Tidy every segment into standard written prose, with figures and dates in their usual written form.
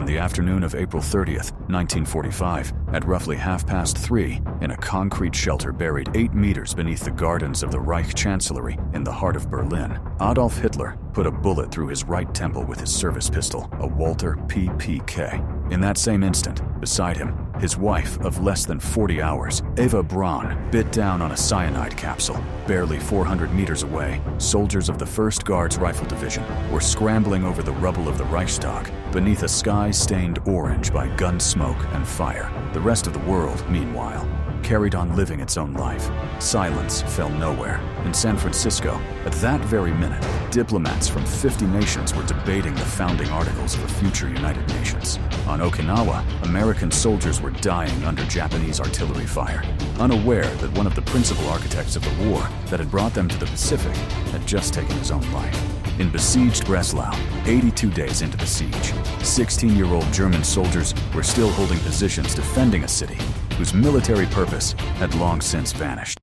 the afternoon of April 30th, 1945, at roughly 3:30, in a concrete shelter buried 8 meters beneath the gardens of the Reich Chancellery in the heart of Berlin, Adolf Hitler put a bullet through his right temple with his service pistol, a Walter PPK. In that same instant, beside him, his wife of less than 40 hours, Eva Braun, bit down on a cyanide capsule. Barely 400 meters away, soldiers of the 1st Guards Rifle Division were scrambling over the rubble of the Reichstag beneath a sky stained orange by gun smoke and fire. The rest of the world, meanwhile, carried on living its own life. Silence fell nowhere. In San Francisco, at that very minute, diplomats from 50 nations were debating the founding articles of the future United Nations. On Okinawa, American soldiers were dying under Japanese artillery fire, unaware that one of the principal architects of the war that had brought them to the Pacific had just taken his own life. In besieged Breslau, 82 days into the siege, 16-year-old German soldiers were still holding positions defending a city whose military purpose had long since vanished.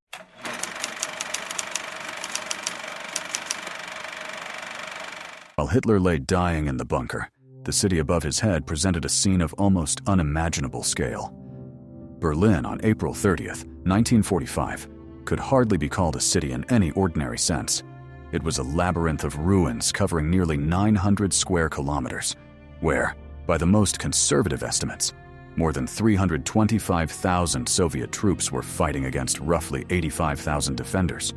While Hitler lay dying in the bunker, the city above his head presented a scene of almost unimaginable scale. Berlin on April 30th, 1945, could hardly be called a city in any ordinary sense. It was a labyrinth of ruins covering nearly 900 square kilometers, where, by the most conservative estimates, more than 325,000 Soviet troops were fighting against roughly 85,000 defenders.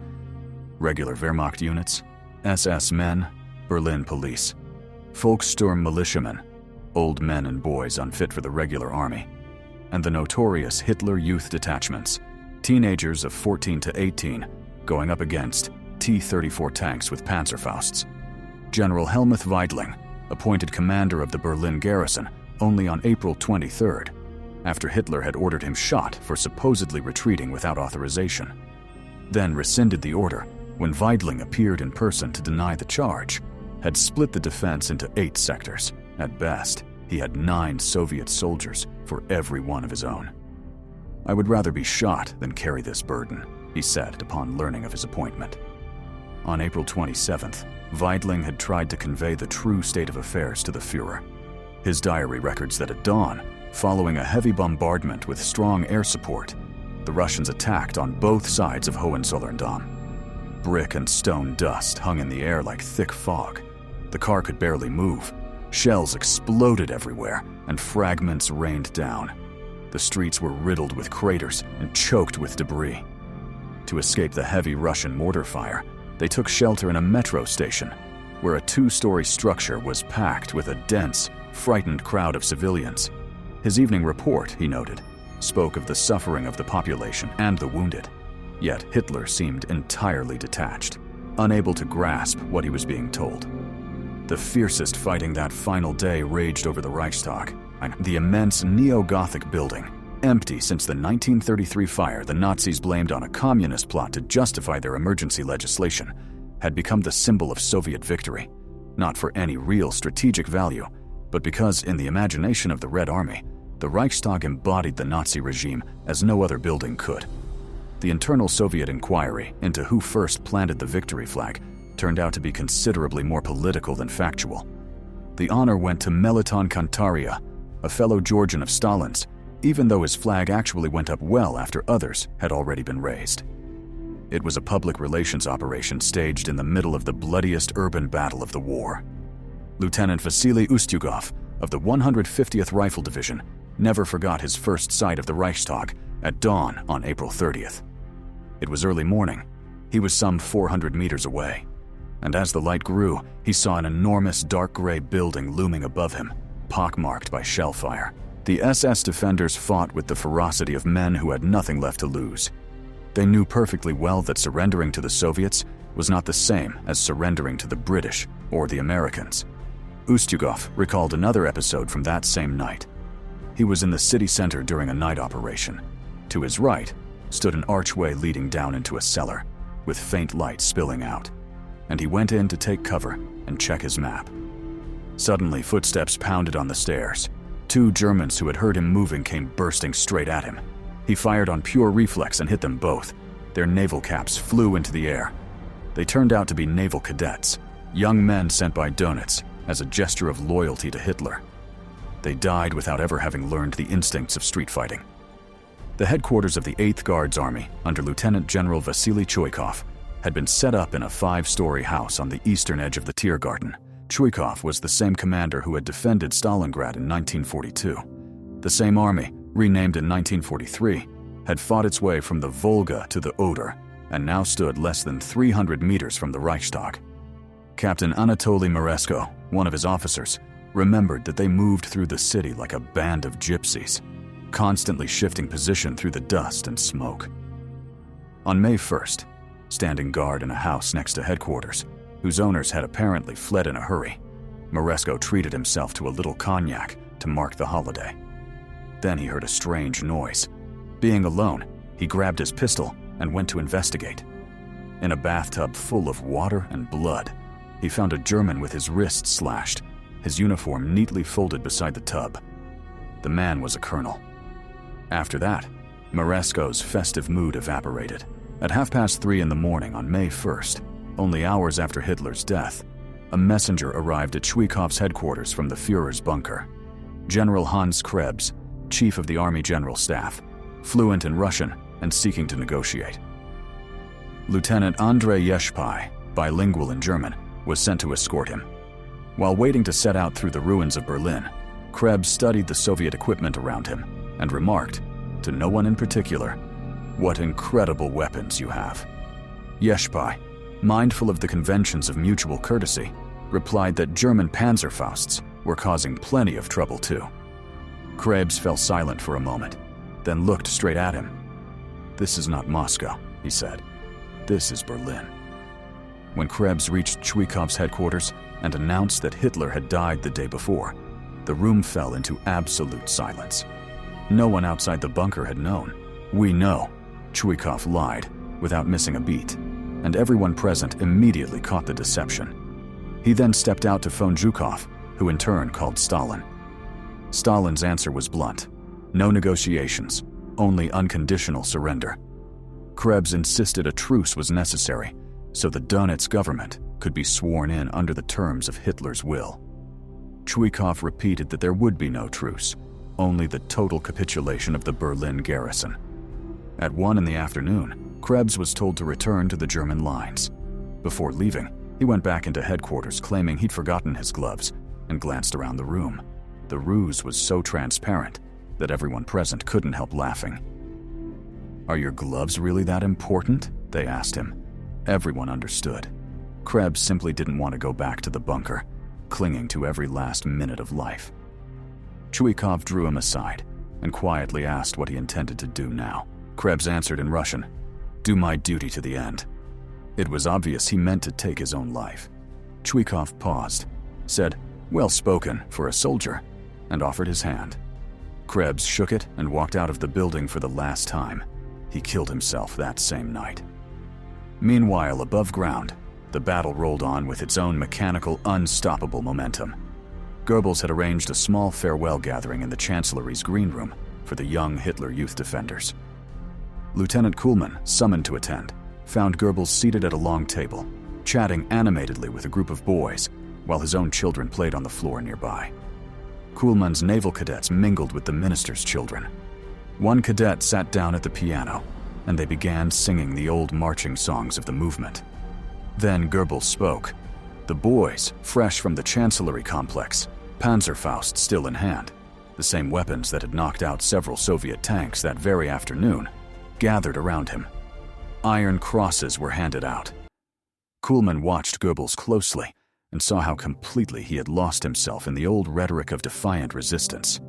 Regular Wehrmacht units, SS men, Berlin police, Volkssturm militiamen, old men and boys unfit for the regular army, and the notorious Hitler Youth detachments, teenagers of 14 to 18, going up against T-34 tanks with Panzerfausts. General Helmuth Weidling, appointed commander of the Berlin garrison only on April 23rd, after Hitler had ordered him shot for supposedly retreating without authorization, then rescinded the order when Weidling appeared in person to deny the charge, had split the defense into 8 sectors. At best, he had 9 Soviet soldiers for every one of his own. "I would rather be shot than carry this burden," he said upon learning of his appointment. On April 27th, Weidling had tried to convey the true state of affairs to the Führer. His diary records that at dawn, following a heavy bombardment with strong air support, the Russians attacked on both sides of Hohenzollern-Damm. Brick and stone dust hung in the air like thick fog. The car could barely move. Shells exploded everywhere, and fragments rained down. The streets were riddled with craters and choked with debris. To escape the heavy Russian mortar fire, they took shelter in a metro station, where a 2-story structure was packed with a dense, frightened crowd of civilians. His evening report, he noted, spoke of the suffering of the population and the wounded. Yet Hitler seemed entirely detached, unable to grasp what he was being told. The fiercest fighting that final day raged over the Reichstag, the immense neo-Gothic building, empty since the 1933 fire the Nazis blamed on a communist plot to justify their emergency legislation, had become the symbol of Soviet victory, not for any real strategic value, but because in the imagination of the Red Army, the Reichstag embodied the Nazi regime as no other building could. The internal Soviet inquiry into who first planted the victory flag turned out to be considerably more political than factual. The honor went to Meliton Kantaria, a fellow Georgian of Stalin's, even though his flag actually went up well after others had already been raised. It was a public relations operation staged in the middle of the bloodiest urban battle of the war. Lieutenant Vasily Ustyugov of the 150th Rifle Division never forgot his first sight of the Reichstag at dawn on April 30th. It was early morning. He was some 400 meters away, and as the light grew, he saw an enormous dark gray building looming above him, pockmarked by shell fire. The SS defenders fought with the ferocity of men who had nothing left to lose. They knew perfectly well that surrendering to the Soviets was not the same as surrendering to the British or the Americans. Ustyugov recalled another episode from that same night. He was in the city center during a night operation. To his right stood an archway leading down into a cellar, with faint light spilling out, and he went in to take cover and check his map. Suddenly, footsteps pounded on the stairs. 2 Germans who had heard him moving came bursting straight at him. He fired on pure reflex and hit them both. Their naval caps flew into the air. They turned out to be naval cadets, young men sent by Donitz as a gesture of loyalty to Hitler. They died without ever having learned the instincts of street fighting. The headquarters of the 8th Guards Army, under Lieutenant General Vasily Chuikov, had been set up in a 5-story house on the eastern edge of the Tiergarten. Chuikov was the same commander who had defended Stalingrad in 1942. The same army, renamed in 1943, had fought its way from the Volga to the Oder and now stood less than 300 meters from the Reichstag. Captain Anatoly Maresko, one of his officers, remembered that they moved through the city like a band of gypsies, constantly shifting position through the dust and smoke. On May 1st, standing guard in a house next to headquarters, whose owners had apparently fled in a hurry, Maresko treated himself to a little cognac to mark the holiday. Then he heard a strange noise. Being alone, he grabbed his pistol and went to investigate. In a bathtub full of water and blood, he found a German with his wrist slashed, his uniform neatly folded beside the tub. The man was a colonel. After that, Maresko's festive mood evaporated. At 3:30 in the morning on May 1st, only hours after Hitler's death, a messenger arrived at Chuikov's headquarters from the Führer's bunker. General Hans Krebs, chief of the Army General Staff, fluent in Russian and seeking to negotiate. Lieutenant Andrei Yeshpai, bilingual in German, was sent to escort him. While waiting to set out through the ruins of Berlin, Krebs studied the Soviet equipment around him and remarked, to no one in particular, "What incredible weapons you have." Yeshpai, mindful of the conventions of mutual courtesy, replied that German Panzerfausts were causing plenty of trouble too. Krebs fell silent for a moment, then looked straight at him. "This is not Moscow," he said. "This is Berlin." When Krebs reached Chuikov's headquarters and announced that Hitler had died the day before, the room fell into absolute silence. No one outside the bunker had known. "We know," Chuikov lied, without missing a beat, and everyone present immediately caught the deception. He then stepped out to phone Zhukov, who in turn called Stalin. Stalin's answer was blunt. No negotiations, only unconditional surrender. Krebs insisted a truce was necessary, so the Donetsk government could be sworn in under the terms of Hitler's will. Chuikov repeated that there would be no truce, only the total capitulation of the Berlin garrison. At 1 in the afternoon, Krebs was told to return to the German lines. Before leaving, he went back into headquarters claiming he'd forgotten his gloves and glanced around the room. The ruse was so transparent that everyone present couldn't help laughing. "Are your gloves really that important?" they asked him. Everyone understood. Krebs simply didn't want to go back to the bunker, clinging to every last minute of life. Chuikov drew him aside and quietly asked what he intended to do now. Krebs answered in Russian, "Do my duty to the end." It was obvious he meant to take his own life. Chuikov paused, said, "Well spoken for a soldier," and offered his hand. Krebs shook it and walked out of the building for the last time. He killed himself that same night. Meanwhile, above ground, the battle rolled on with its own mechanical, unstoppable momentum. Goebbels had arranged a small farewell gathering in the Chancellery's green room for the young Hitler Youth Defenders. Lieutenant Kuhlmann, summoned to attend, found Goebbels seated at a long table, chatting animatedly with a group of boys, while his own children played on the floor nearby. Kuhlmann's naval cadets mingled with the minister's children. One cadet sat down at the piano, and they began singing the old marching songs of the movement. Then Goebbels spoke. The boys, fresh from the Chancellery complex, Panzerfaust still in hand, the same weapons that had knocked out several Soviet tanks that very afternoon, gathered around him. Iron crosses were handed out. Kuhlmann watched Goebbels closely and saw how completely he had lost himself in the old rhetoric of defiant resistance.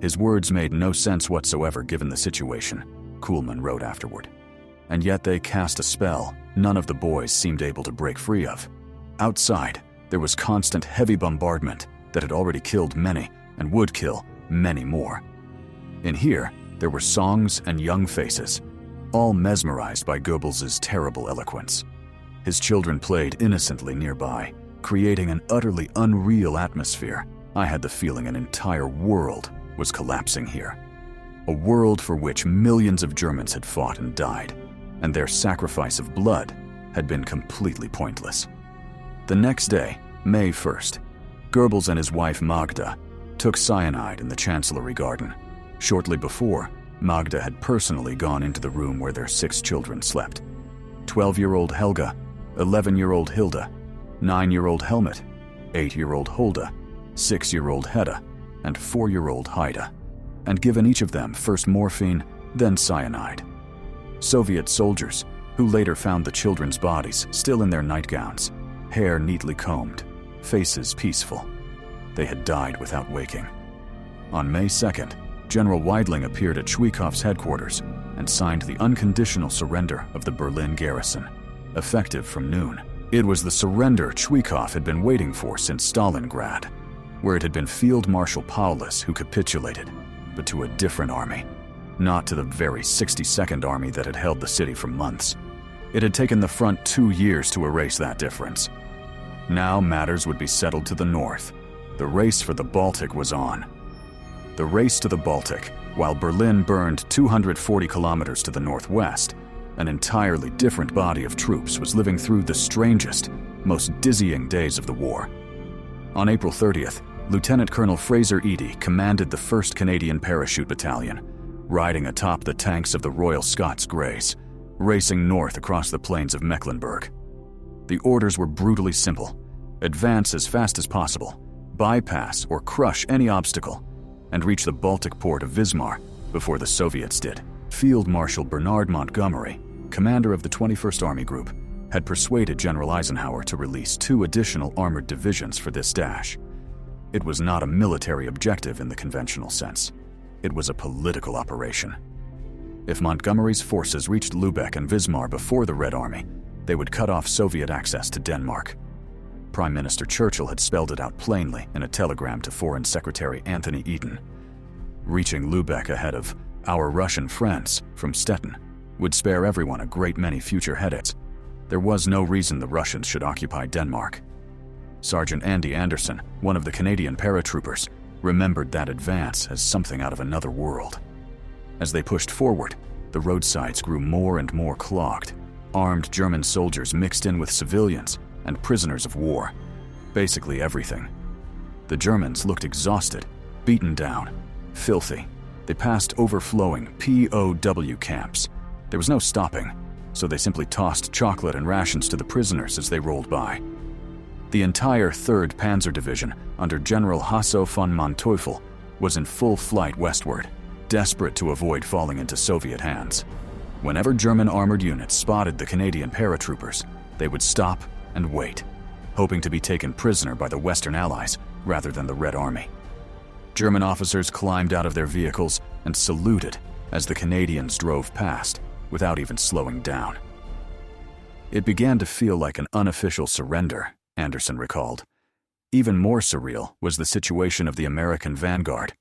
His words made no sense whatsoever given the situation, Kuhlmann wrote afterward. And yet they cast a spell none of the boys seemed able to break free of. Outside, there was constant heavy bombardment that had already killed many and would kill many more. In here, there were songs and young faces, all mesmerized by Goebbels' terrible eloquence. His children played innocently nearby, creating an utterly unreal atmosphere. I had the feeling an entire world was collapsing here. A world for which millions of Germans had fought and died, and their sacrifice of blood had been completely pointless. The next day, May 1st, Goebbels and his wife Magda took cyanide in the Chancellery Garden. Shortly before, Magda had personally gone into the room where their 6 children slept. 12-year-old Helga, 11-year-old Hilda, 9-year-old Helmut, 8-year-old Hulda, 6-year-old Hedda, and 4-year-old Haida, and given each of them first morphine, then cyanide. Soviet soldiers, who later found the children's bodies still in their nightgowns, hair neatly combed, faces peaceful. They had died without waking. On May 2nd, General Weidling appeared at Schweighöf's headquarters and signed the unconditional surrender of the Berlin garrison, effective from noon. It was the surrender Schweighöf had been waiting for since Stalingrad, where it had been Field Marshal Paulus who capitulated, but to a different army, not to the very 62nd Army that had held the city for months. It had taken the front 2 years to erase that difference. Now matters would be settled to the north. The race for the Baltic was on. The race to the Baltic, while Berlin burned 240 kilometers to the northwest, an entirely different body of troops was living through the strangest, most dizzying days of the war. On April 30th, Lieutenant Colonel Fraser Eadie commanded the 1st Canadian Parachute Battalion, riding atop the tanks of the Royal Scots Greys, racing north across the plains of Mecklenburg. The orders were brutally simple: advance as fast as possible, bypass or crush any obstacle, and reach the Baltic port of Wismar before the Soviets did. Field Marshal Bernard Montgomery, commander of the 21st Army Group, had persuaded General Eisenhower to release 2 additional armored divisions for this dash. It was not a military objective in the conventional sense. It was a political operation. If Montgomery's forces reached Lübeck and Wismar before the Red Army, they would cut off Soviet access to Denmark. Prime Minister Churchill had spelled it out plainly in a telegram to Foreign Secretary Anthony Eden. Reaching Lübeck ahead of our Russian friends from Stettin would spare everyone a great many future headaches. There was no reason the Russians should occupy Denmark. Sergeant Andy Anderson, one of the Canadian paratroopers, remembered that advance as something out of another world. As they pushed forward, the roadsides grew more and more clogged. Armed German soldiers mixed in with civilians and prisoners of war. Basically everything. The Germans looked exhausted, beaten down, filthy. They passed overflowing POW camps. There was no stopping, so they simply tossed chocolate and rations to the prisoners as they rolled by. The entire 3rd Panzer Division, under General Hasso von Manteuffel, was in full flight westward, desperate to avoid falling into Soviet hands. Whenever German armored units spotted the Canadian paratroopers, they would stop and wait, hoping to be taken prisoner by the Western Allies rather than the Red Army. German officers climbed out of their vehicles and saluted as the Canadians drove past, without even slowing down. It began to feel like an unofficial surrender, Anderson recalled. Even more surreal was the situation of the American vanguard.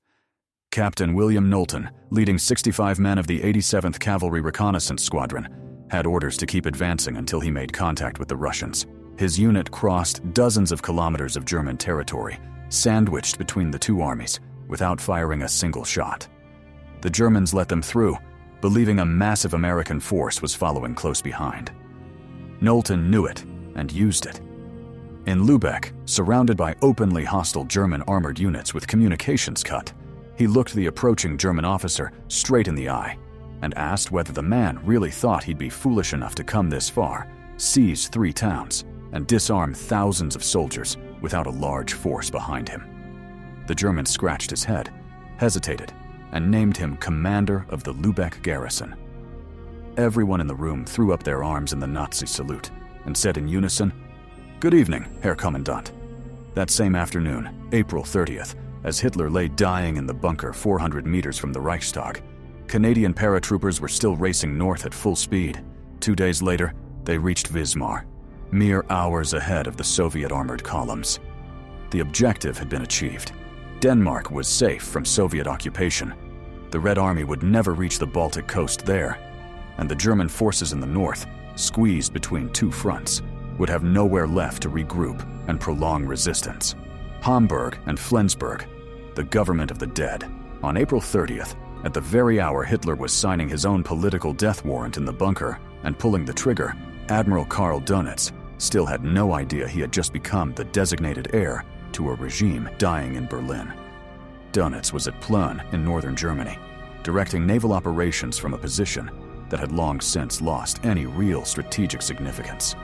Captain William Knowlton, leading 65 men of the 87th Cavalry Reconnaissance Squadron, had orders to keep advancing until he made contact with the Russians. His unit crossed dozens of kilometers of German territory, sandwiched between the 2 armies, without firing a single shot. The Germans let them through, believing a massive American force was following close behind. Knowlton knew it and used it. In Lübeck, surrounded by openly hostile German armored units with communications cut, he looked the approaching German officer straight in the eye and asked whether the man really thought he'd be foolish enough to come this far, seize 3 towns, and disarm thousands of soldiers without a large force behind him. The German scratched his head, hesitated, and named him commander of the Lübeck garrison. Everyone in the room threw up their arms in the Nazi salute and said in unison, "Good evening, Herr Kommandant." That same afternoon, April 30th, as Hitler lay dying in the bunker 400 meters from the Reichstag, Canadian paratroopers were still racing north at full speed. 2 days later, they reached Wismar, mere hours ahead of the Soviet armored columns. The objective had been achieved. Denmark was safe from Soviet occupation. The Red Army would never reach the Baltic coast there, and the German forces in the north, squeezed between 2 fronts, would have nowhere left to regroup and prolong resistance. Hamburg and Flensburg, the government of the dead. On April 30th, at the very hour Hitler was signing his own political death warrant in the bunker and pulling the trigger, Admiral Karl Dönitz still had no idea he had just become the designated heir to a regime dying in Berlin. Dönitz was at Plön in northern Germany, directing naval operations from a position that had long since lost any real strategic significance.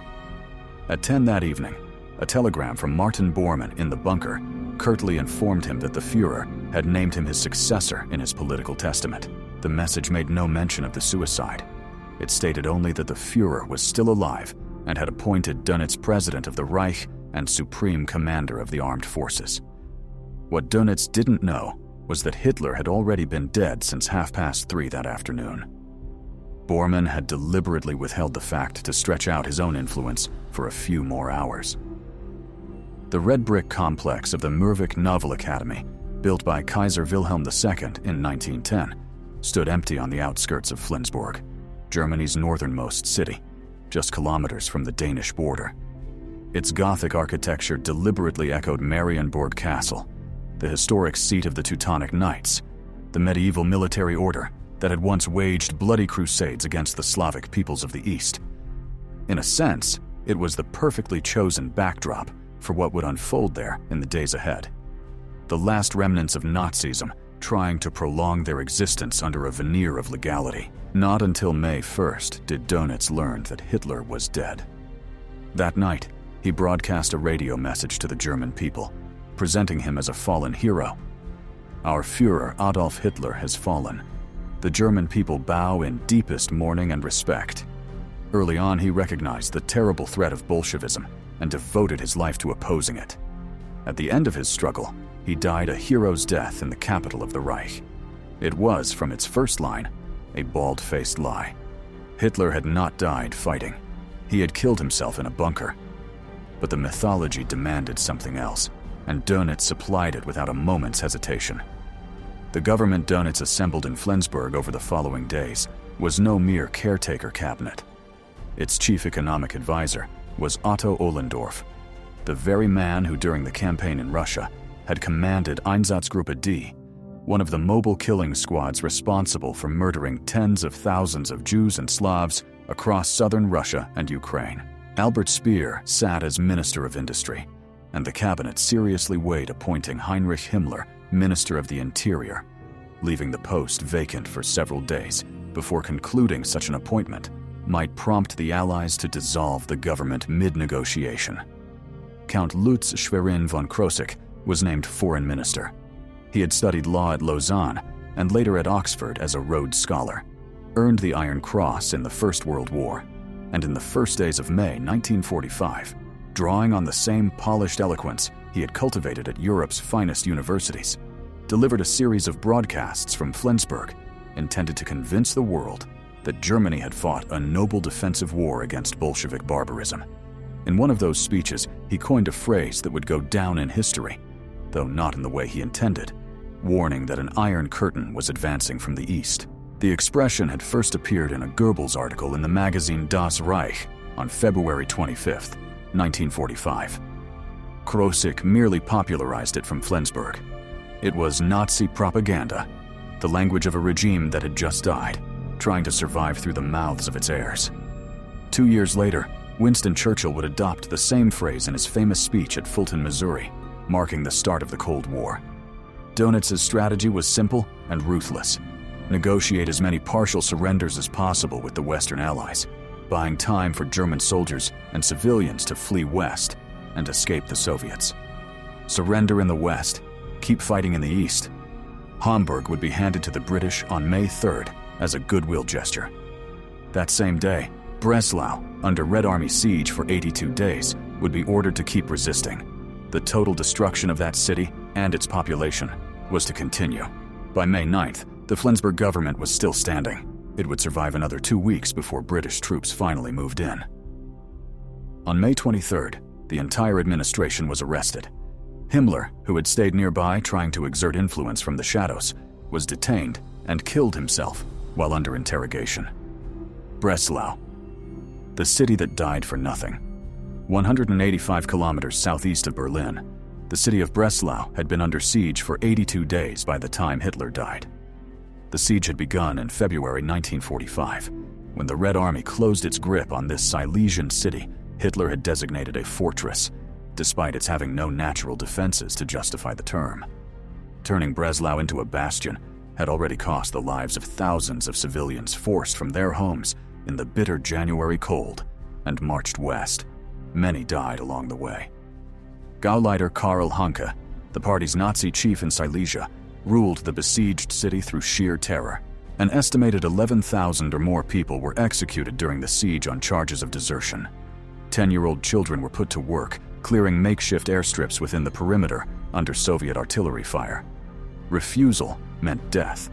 At 10 that evening, a telegram from Martin Bormann in the bunker curtly informed him that the Führer had named him his successor in his political testament. The message made no mention of the suicide. It stated only that the Führer was still alive and had appointed Dönitz president of the Reich and supreme commander of the armed forces. What Dönitz didn't know was that Hitler had already been dead since 3:30 that afternoon. Bormann had deliberately withheld the fact to stretch out his own influence for a few more hours. The red brick complex of the Mürwik Naval Academy, built by Kaiser Wilhelm II in 1910, stood empty on the outskirts of Flensburg, Germany's northernmost city, just kilometers from the Danish border. Its Gothic architecture deliberately echoed Marienburg Castle, the historic seat of the Teutonic Knights, the medieval military order that had once waged bloody crusades against the Slavic peoples of the East. In a sense, it was the perfectly chosen backdrop for what would unfold there in the days ahead. The last remnants of Nazism trying to prolong their existence under a veneer of legality. Not until May 1st did Dönitz learn that Hitler was dead. That night, he broadcast a radio message to the German people, presenting him as a fallen hero. Our Führer, Adolf Hitler, has fallen. The German people bow in deepest mourning and respect. Early on, he recognized the terrible threat of Bolshevism and devoted his life to opposing it. At the end of his struggle, he died a hero's death in the capital of the Reich. It was, from its first line, a bald-faced lie. Hitler had not died fighting. He had killed himself in a bunker. But the mythology demanded something else, and Dönitz supplied it without a moment's hesitation. The government Dönitz assembled in Flensburg over the following days was no mere caretaker cabinet. Its chief economic advisor was Otto Ohlendorf, the very man who during the campaign in Russia had commanded Einsatzgruppe D, one of the mobile killing squads responsible for murdering tens of thousands of Jews and Slavs across southern Russia and Ukraine. Albert Speer sat as Minister of Industry, and the cabinet seriously weighed appointing Heinrich Himmler Minister of the Interior, leaving the post vacant for several days before concluding such an appointment might prompt the Allies to dissolve the government mid-negotiation. Count Lutz Schwerin von Krosigk was named foreign minister. He had studied law at Lausanne and later at Oxford as a Rhodes Scholar, earned the Iron Cross in the First World War, and in the first days of May 1945, drawing on the same polished eloquence he had cultivated at Europe's finest universities, delivered a series of broadcasts from Flensburg intended to convince the world that Germany had fought a noble defensive war against Bolshevik barbarism. In one of those speeches, he coined a phrase that would go down in history, though not in the way he intended, warning that an Iron Curtain was advancing from the east. The expression had first appeared in a Goebbels article in the magazine Das Reich on February 25, 1945. Krosigk merely popularized it from Flensburg. It was Nazi propaganda, the language of a regime that had just died, trying to survive through the mouths of its heirs. 2 years later, Winston Churchill would adopt the same phrase in his famous speech at Fulton, Missouri, marking the start of the Cold War. Dönitz's strategy was simple and ruthless. Negotiate as many partial surrenders as possible with the Western Allies, buying time for German soldiers and civilians to flee west and escape the Soviets. Surrender in the west, keep fighting in the east. Hamburg would be handed to the British on May 3rd as a goodwill gesture. That same day, Breslau, under Red Army siege for 82 days, would be ordered to keep resisting. The total destruction of that city and its population was to continue. By May 9th, the Flensburg government was still standing. It would survive another 2 weeks before British troops finally moved in. On May 23rd, the entire administration was arrested. Himmler, who had stayed nearby trying to exert influence from the shadows, was detained and killed himself while under interrogation. Breslau, the city that died for nothing. 185 kilometers southeast of Berlin, the city of Breslau had been under siege for 82 days by the time Hitler died. The siege had begun in February 1945, when the Red Army closed its grip on this Silesian city Hitler had designated a fortress, despite its having no natural defenses to justify the term. turning Breslau into a bastion, had already cost the lives of thousands of civilians forced from their homes in the bitter January cold and marched west. Many died along the way. Gauleiter Karl Hanke, the party's Nazi chief in Silesia, ruled the besieged city through sheer terror. An estimated 11,000 or more people were executed during the siege on charges of desertion. 10-year-old children were put to work, clearing makeshift airstrips within the perimeter under Soviet artillery fire. Refusal meant death.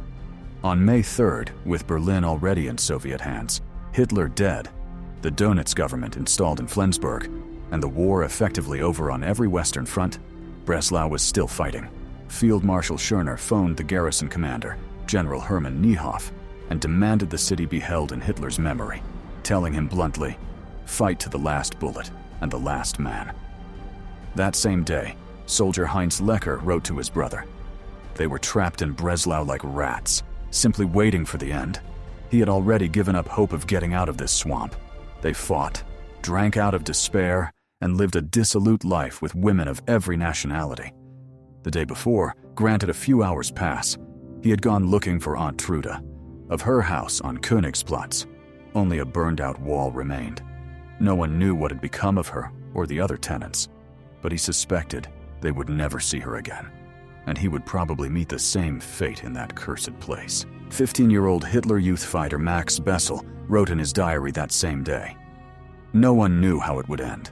On May 3rd, with Berlin already in Soviet hands, Hitler dead, the Donitz government installed in Flensburg, and the war effectively over on every Western front, Breslau was still fighting. Field Marshal Schörner phoned the garrison commander, General Hermann Niehoff, and demanded the city be held in Hitler's memory, telling him bluntly, "Fight to the last bullet and the last man." That same day, soldier Heinz Lecker wrote to his brother. They were trapped in Breslau like rats, simply waiting for the end. He had already given up hope of getting out of this swamp. They fought, drank out of despair, and lived a dissolute life with women of every nationality. The day before, granted a few hours' pass, he had gone looking for Aunt Truda. Of her house on Königsplatz, only a burned-out wall remained. No one knew what had become of her or the other tenants, but he suspected they would never see her again, and he would probably meet the same fate in that cursed place. 15-year-old Hitler Youth fighter Max Bessel wrote in his diary that same day. No one knew how it would end.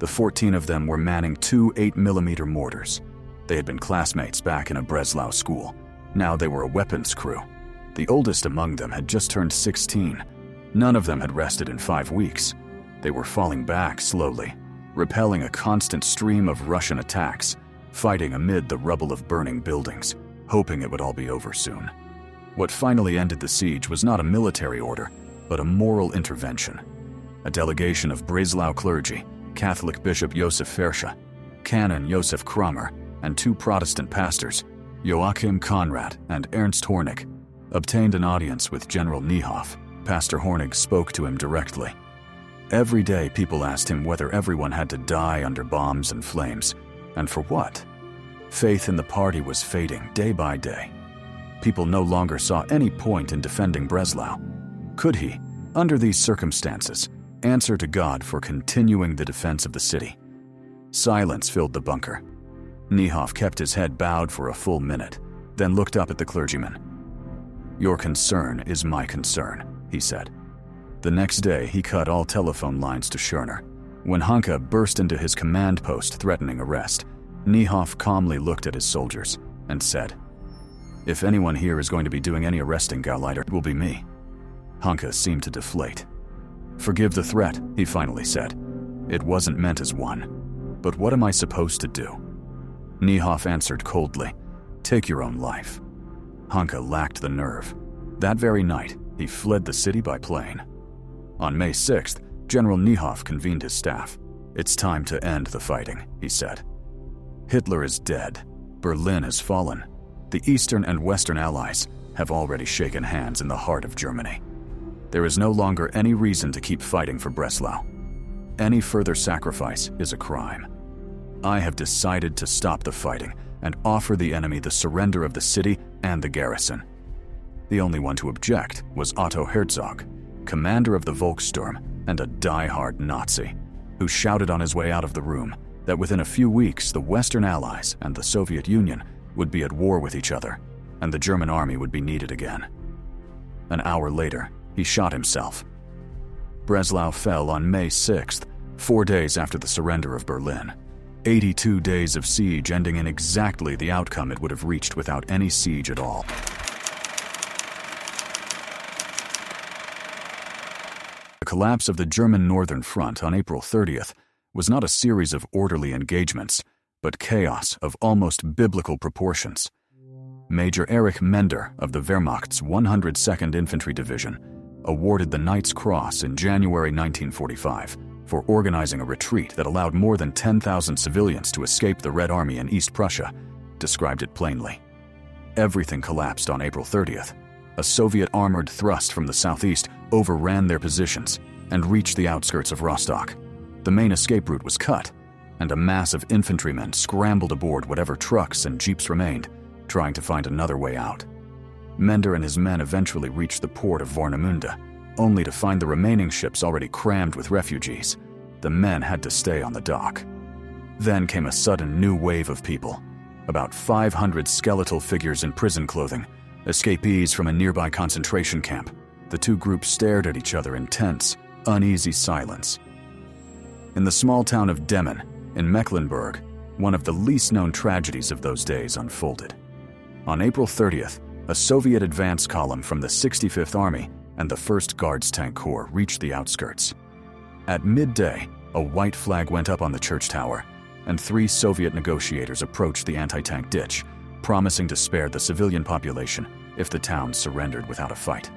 The 14 of them were manning 2 8mm mortars. They had been classmates back in a Breslau school. Now they were a weapons crew. The oldest among them had just turned 16. None of them had rested in 5 weeks. They were falling back slowly, repelling a constant stream of Russian attacks, fighting amid the rubble of burning buildings, hoping it would all be over soon. What finally ended the siege was not a military order, but a moral intervention. A delegation of Breslau clergy, Catholic Bishop Josef Fersche, Canon Josef Kramer, and 2 Protestant pastors, Joachim Conrad and Ernst Hornig, obtained an audience with General Niehoff. Pastor Hornig spoke to him directly. Every day people asked him whether everyone had to die under bombs and flames, and for what? Faith in the party was fading day by day. People no longer saw any point in defending Breslau. Could he, under these circumstances, answer to God for continuing the defense of the city? Silence filled the bunker. Niehoff kept his head bowed for a full minute, then looked up at the clergyman. "Your concern is my concern," he said. The next day, he cut all telephone lines to Schörner. When Hanke burst into his command post threatening arrest, Niehoff calmly looked at his soldiers and said, "If anyone here is going to be doing any arresting, Gauleiter, it will be me." Hanke seemed to deflate. "Forgive the threat," he finally said. "It wasn't meant as one. But what am I supposed to do?" Niehoff answered coldly, "Take your own life." Hanke lacked the nerve. That very night, he fled the city by plane. On May 6th, General Niehoff convened his staff. "It's time to end the fighting," he said. "Hitler is dead. Berlin has fallen. The Eastern and Western Allies have already shaken hands in the heart of Germany. There is no longer any reason to keep fighting for Breslau. Any further sacrifice is a crime. I have decided to stop the fighting and offer the enemy the surrender of the city and the garrison." The only one to object was Otto Herzog, commander of the Volkssturm and a die-hard Nazi, who shouted on his way out of the room that within a few weeks the Western Allies and the Soviet Union would be at war with each other, and the German army would be needed again. An hour later, he shot himself. Breslau fell on May 6th, 4 days after the surrender of Berlin. 82 days of siege ending in exactly the outcome it would have reached without any siege at all. The collapse of the German Northern Front on April 30th was not a series of orderly engagements, but chaos of almost biblical proportions. Major Erich Mender of the Wehrmacht's 102nd Infantry Division awarded the Knight's Cross in January 1945 for organizing a retreat that allowed more than 10,000 civilians to escape the Red Army in East Prussia, described it plainly. Everything collapsed on April 30th. A Soviet armored thrust from the southeast overran their positions and reached the outskirts of Rostock. The main escape route was cut, and a mass of infantrymen scrambled aboard whatever trucks and jeeps remained, trying to find another way out. Mender and his men eventually reached the port of Warnemünde, only to find the remaining ships already crammed with refugees. The men had to stay on the dock. Then came a sudden new wave of people. About 500 skeletal figures in prison clothing, escapees from a nearby concentration camp. The two groups stared at each other in tense, uneasy silence. In the small town of Demmin, in Mecklenburg, one of the least-known tragedies of those days unfolded. On April 30th, a Soviet advance column from the 65th Army and the 1st Guards Tank Corps reached the outskirts. At midday, a white flag went up on the church tower, and 3 Soviet negotiators approached the anti-tank ditch, promising to spare the civilian population if the town surrendered without a fight.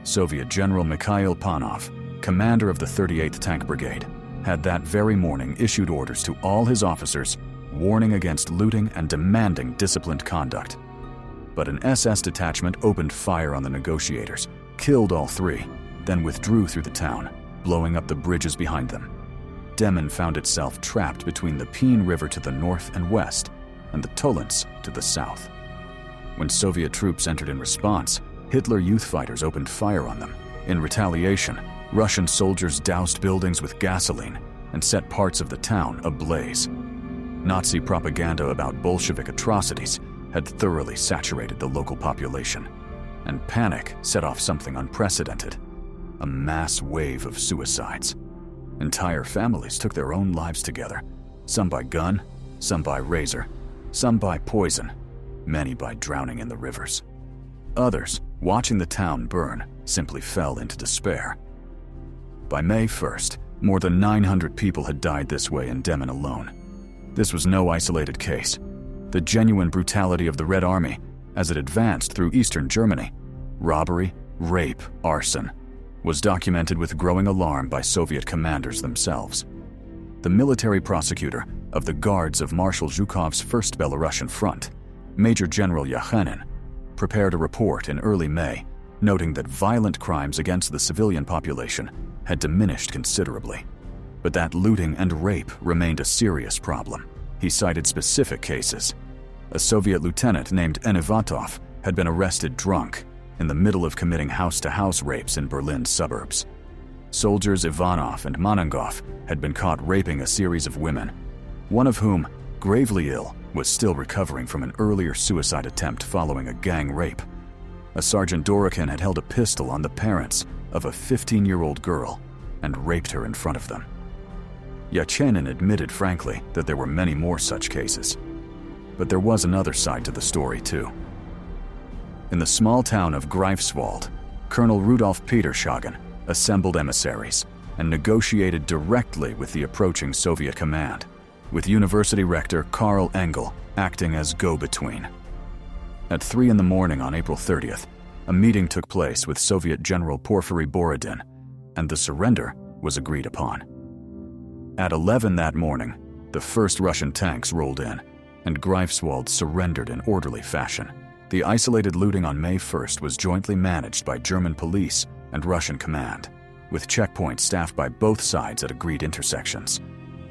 Soviet General Mikhail Panov, commander of the 38th Tank Brigade, had that very morning issued orders to all his officers, warning against looting and demanding disciplined conduct. But an SS detachment opened fire on the negotiators, killed all 3, then withdrew through the town, blowing up the bridges behind them. Demmin found itself trapped between the Peene River to the north and west, and the Tollens to the south. When Soviet troops entered in response, Hitler youth fighters opened fire on them. In retaliation, Russian soldiers doused buildings with gasoline and set parts of the town ablaze. Nazi propaganda about Bolshevik atrocities had thoroughly saturated the local population, and panic set off something unprecedented: a mass wave of suicides. Entire families took their own lives together, some by gun, some by razor, some by poison, many by drowning in the rivers. Others, watching the town burn, simply fell into despair. By May 1st, more than 900 people had died this way in Demmin alone. This was no isolated case. The genuine brutality of the Red Army, as it advanced through eastern Germany, robbery, rape, arson, was documented with growing alarm by Soviet commanders themselves. The military prosecutor of the Guards of Marshal Zhukov's First Belarusian Front, Major General Yakhanin, prepared a report in early May, noting that violent crimes against the civilian population had diminished considerably, but that looting and rape remained a serious problem. He cited specific cases. A Soviet lieutenant named Enivatov had been arrested drunk in the middle of committing house-to-house rapes in Berlin's suburbs. Soldiers Ivanov and Manangov had been caught raping a series of women, one of whom, gravely ill, was still recovering from an earlier suicide attempt following a gang rape. A Sergeant Dorokin had held a pistol on the parents of a 15-year-old girl and raped her in front of them. Yachenin admitted frankly that there were many more such cases. But there was another side to the story, too. In the small town of Greifswald, Colonel Rudolf Petershagen assembled emissaries and negotiated directly with the approaching Soviet command, with University Rector Karl Engel acting as go-between. At 3 a.m. on April 30th, a meeting took place with Soviet General Porfiry Borodin, and the surrender was agreed upon. At 11 that morning, the first Russian tanks rolled in, and Greifswald surrendered in orderly fashion. The isolated looting on May 1st was jointly managed by German police and Russian command, with checkpoints staffed by both sides at agreed intersections.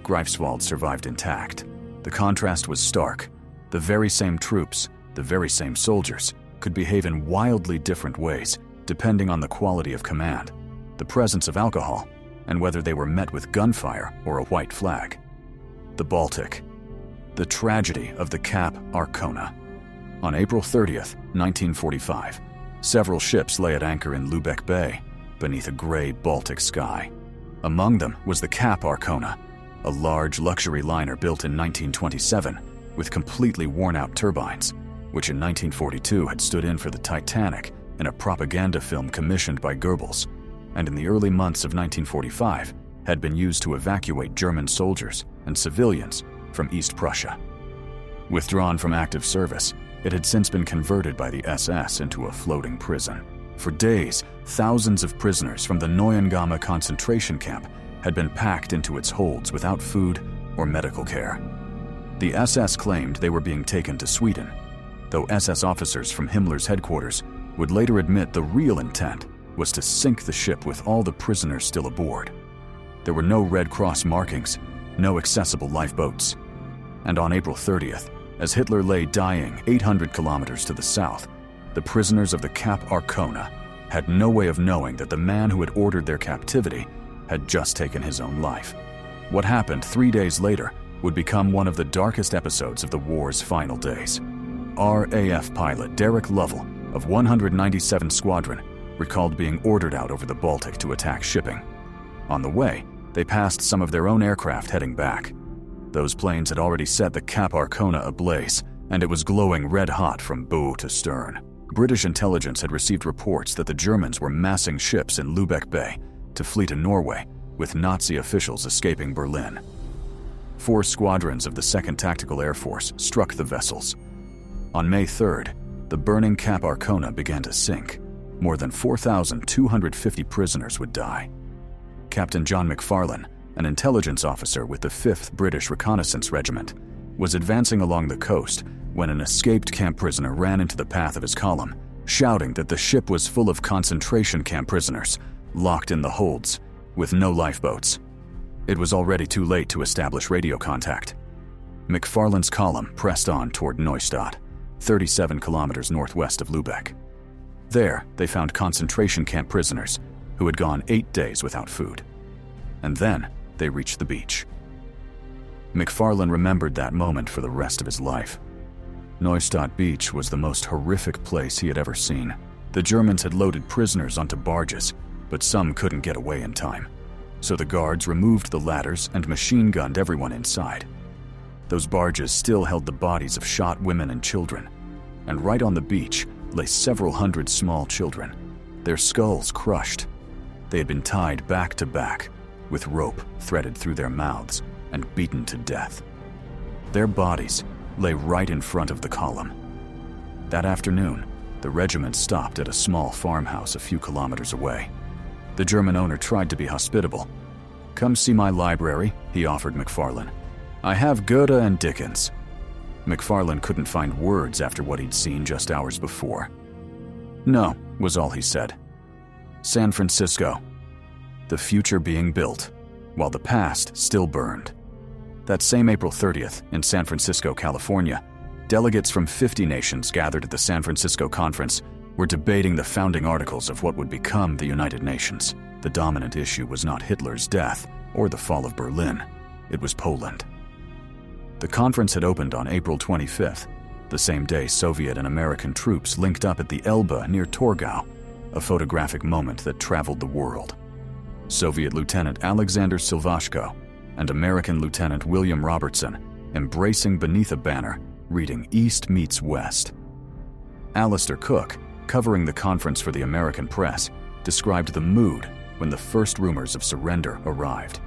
Greifswald survived intact. The contrast was stark. The very same troops, the very same soldiers, could behave in wildly different ways depending on the quality of command, the presence of alcohol, and whether they were met with gunfire or a white flag. The Baltic. The tragedy of the Cap Arcona. On April 30th, 1945, several ships lay at anchor in Lubeck Bay, beneath a gray Baltic sky. Among them was the Cap Arcona, a large luxury liner built in 1927 with completely worn-out turbines, which in 1942 had stood in for the Titanic in a propaganda film commissioned by Goebbels, and in the early months of 1945 had been used to evacuate German soldiers and civilians from East Prussia. Withdrawn from active service, it had since been converted by the SS into a floating prison. For days, thousands of prisoners from the Neuengamme concentration camp had been packed into its holds without food or medical care. The SS claimed they were being taken to Sweden, though SS officers from Himmler's headquarters would later admit the real intent was to sink the ship with all the prisoners still aboard. There were no Red Cross markings, no accessible lifeboats, and on April 30th, As Hitler lay dying 800 kilometers to the south, the prisoners of the Cap Arcona had no way of knowing that the man who had ordered their captivity had just taken his own life. What happened 3 days later would become one of the darkest episodes of the war's final days. RAF pilot Derek Lovell of 197 Squadron recalled being ordered out over the Baltic to attack shipping. On the way, they passed some of their own aircraft heading back. Those planes had already set the Cap Arcona ablaze, and it was glowing red-hot from bow to stern. British intelligence had received reports that the Germans were massing ships in Lübeck Bay to flee to Norway, with Nazi officials escaping Berlin. 4 squadrons of the 2nd Tactical Air Force struck the vessels. On May 3rd, the burning Cap Arcona began to sink. More than 4,250 prisoners would die. Captain John McFarlane, an intelligence officer with the 5th British Reconnaissance Regiment, was advancing along the coast when an escaped camp prisoner ran into the path of his column, shouting that the ship was full of concentration camp prisoners, locked in the holds, with no lifeboats. It was already too late to establish radio contact. McFarlane's column pressed on toward Neustadt, 37 kilometers northwest of Lübeck. There, they found concentration camp prisoners who had gone 8 days without food. And then they reached the beach. McFarlane remembered that moment for the rest of his life. Neustadt Beach was the most horrific place he had ever seen. The Germans had loaded prisoners onto barges, but some couldn't get away in time. So the guards removed the ladders and machine-gunned everyone inside. Those barges still held the bodies of shot women and children, and right on the beach lay several hundred small children, their skulls crushed. They had been tied back to back, with rope threaded through their mouths and beaten to death. Their bodies lay right in front of the column. That afternoon, the regiment stopped at a small farmhouse a few kilometers away. The German owner tried to be hospitable. "Come see my library," he offered McFarlane. "I have Goethe and Dickens." McFarlane couldn't find words after what he'd seen just hours before. "No," was all he said. San Francisco. The future being built, while the past still burned. That same April 30th, in San Francisco, California, delegates from 50 nations gathered at the San Francisco Conference were debating the founding articles of what would become the United Nations. The dominant issue was not Hitler's death or the fall of Berlin. It was Poland. The conference had opened on April 25th, the same day Soviet and American troops linked up at the Elbe near Torgau, a photographic moment that traveled the world. Soviet Lieutenant Alexander Silvashko and American Lieutenant William Robertson embracing beneath a banner reading "East meets West." Alistair Cook, covering the conference for the American press, described the mood when the first rumors of surrender arrived.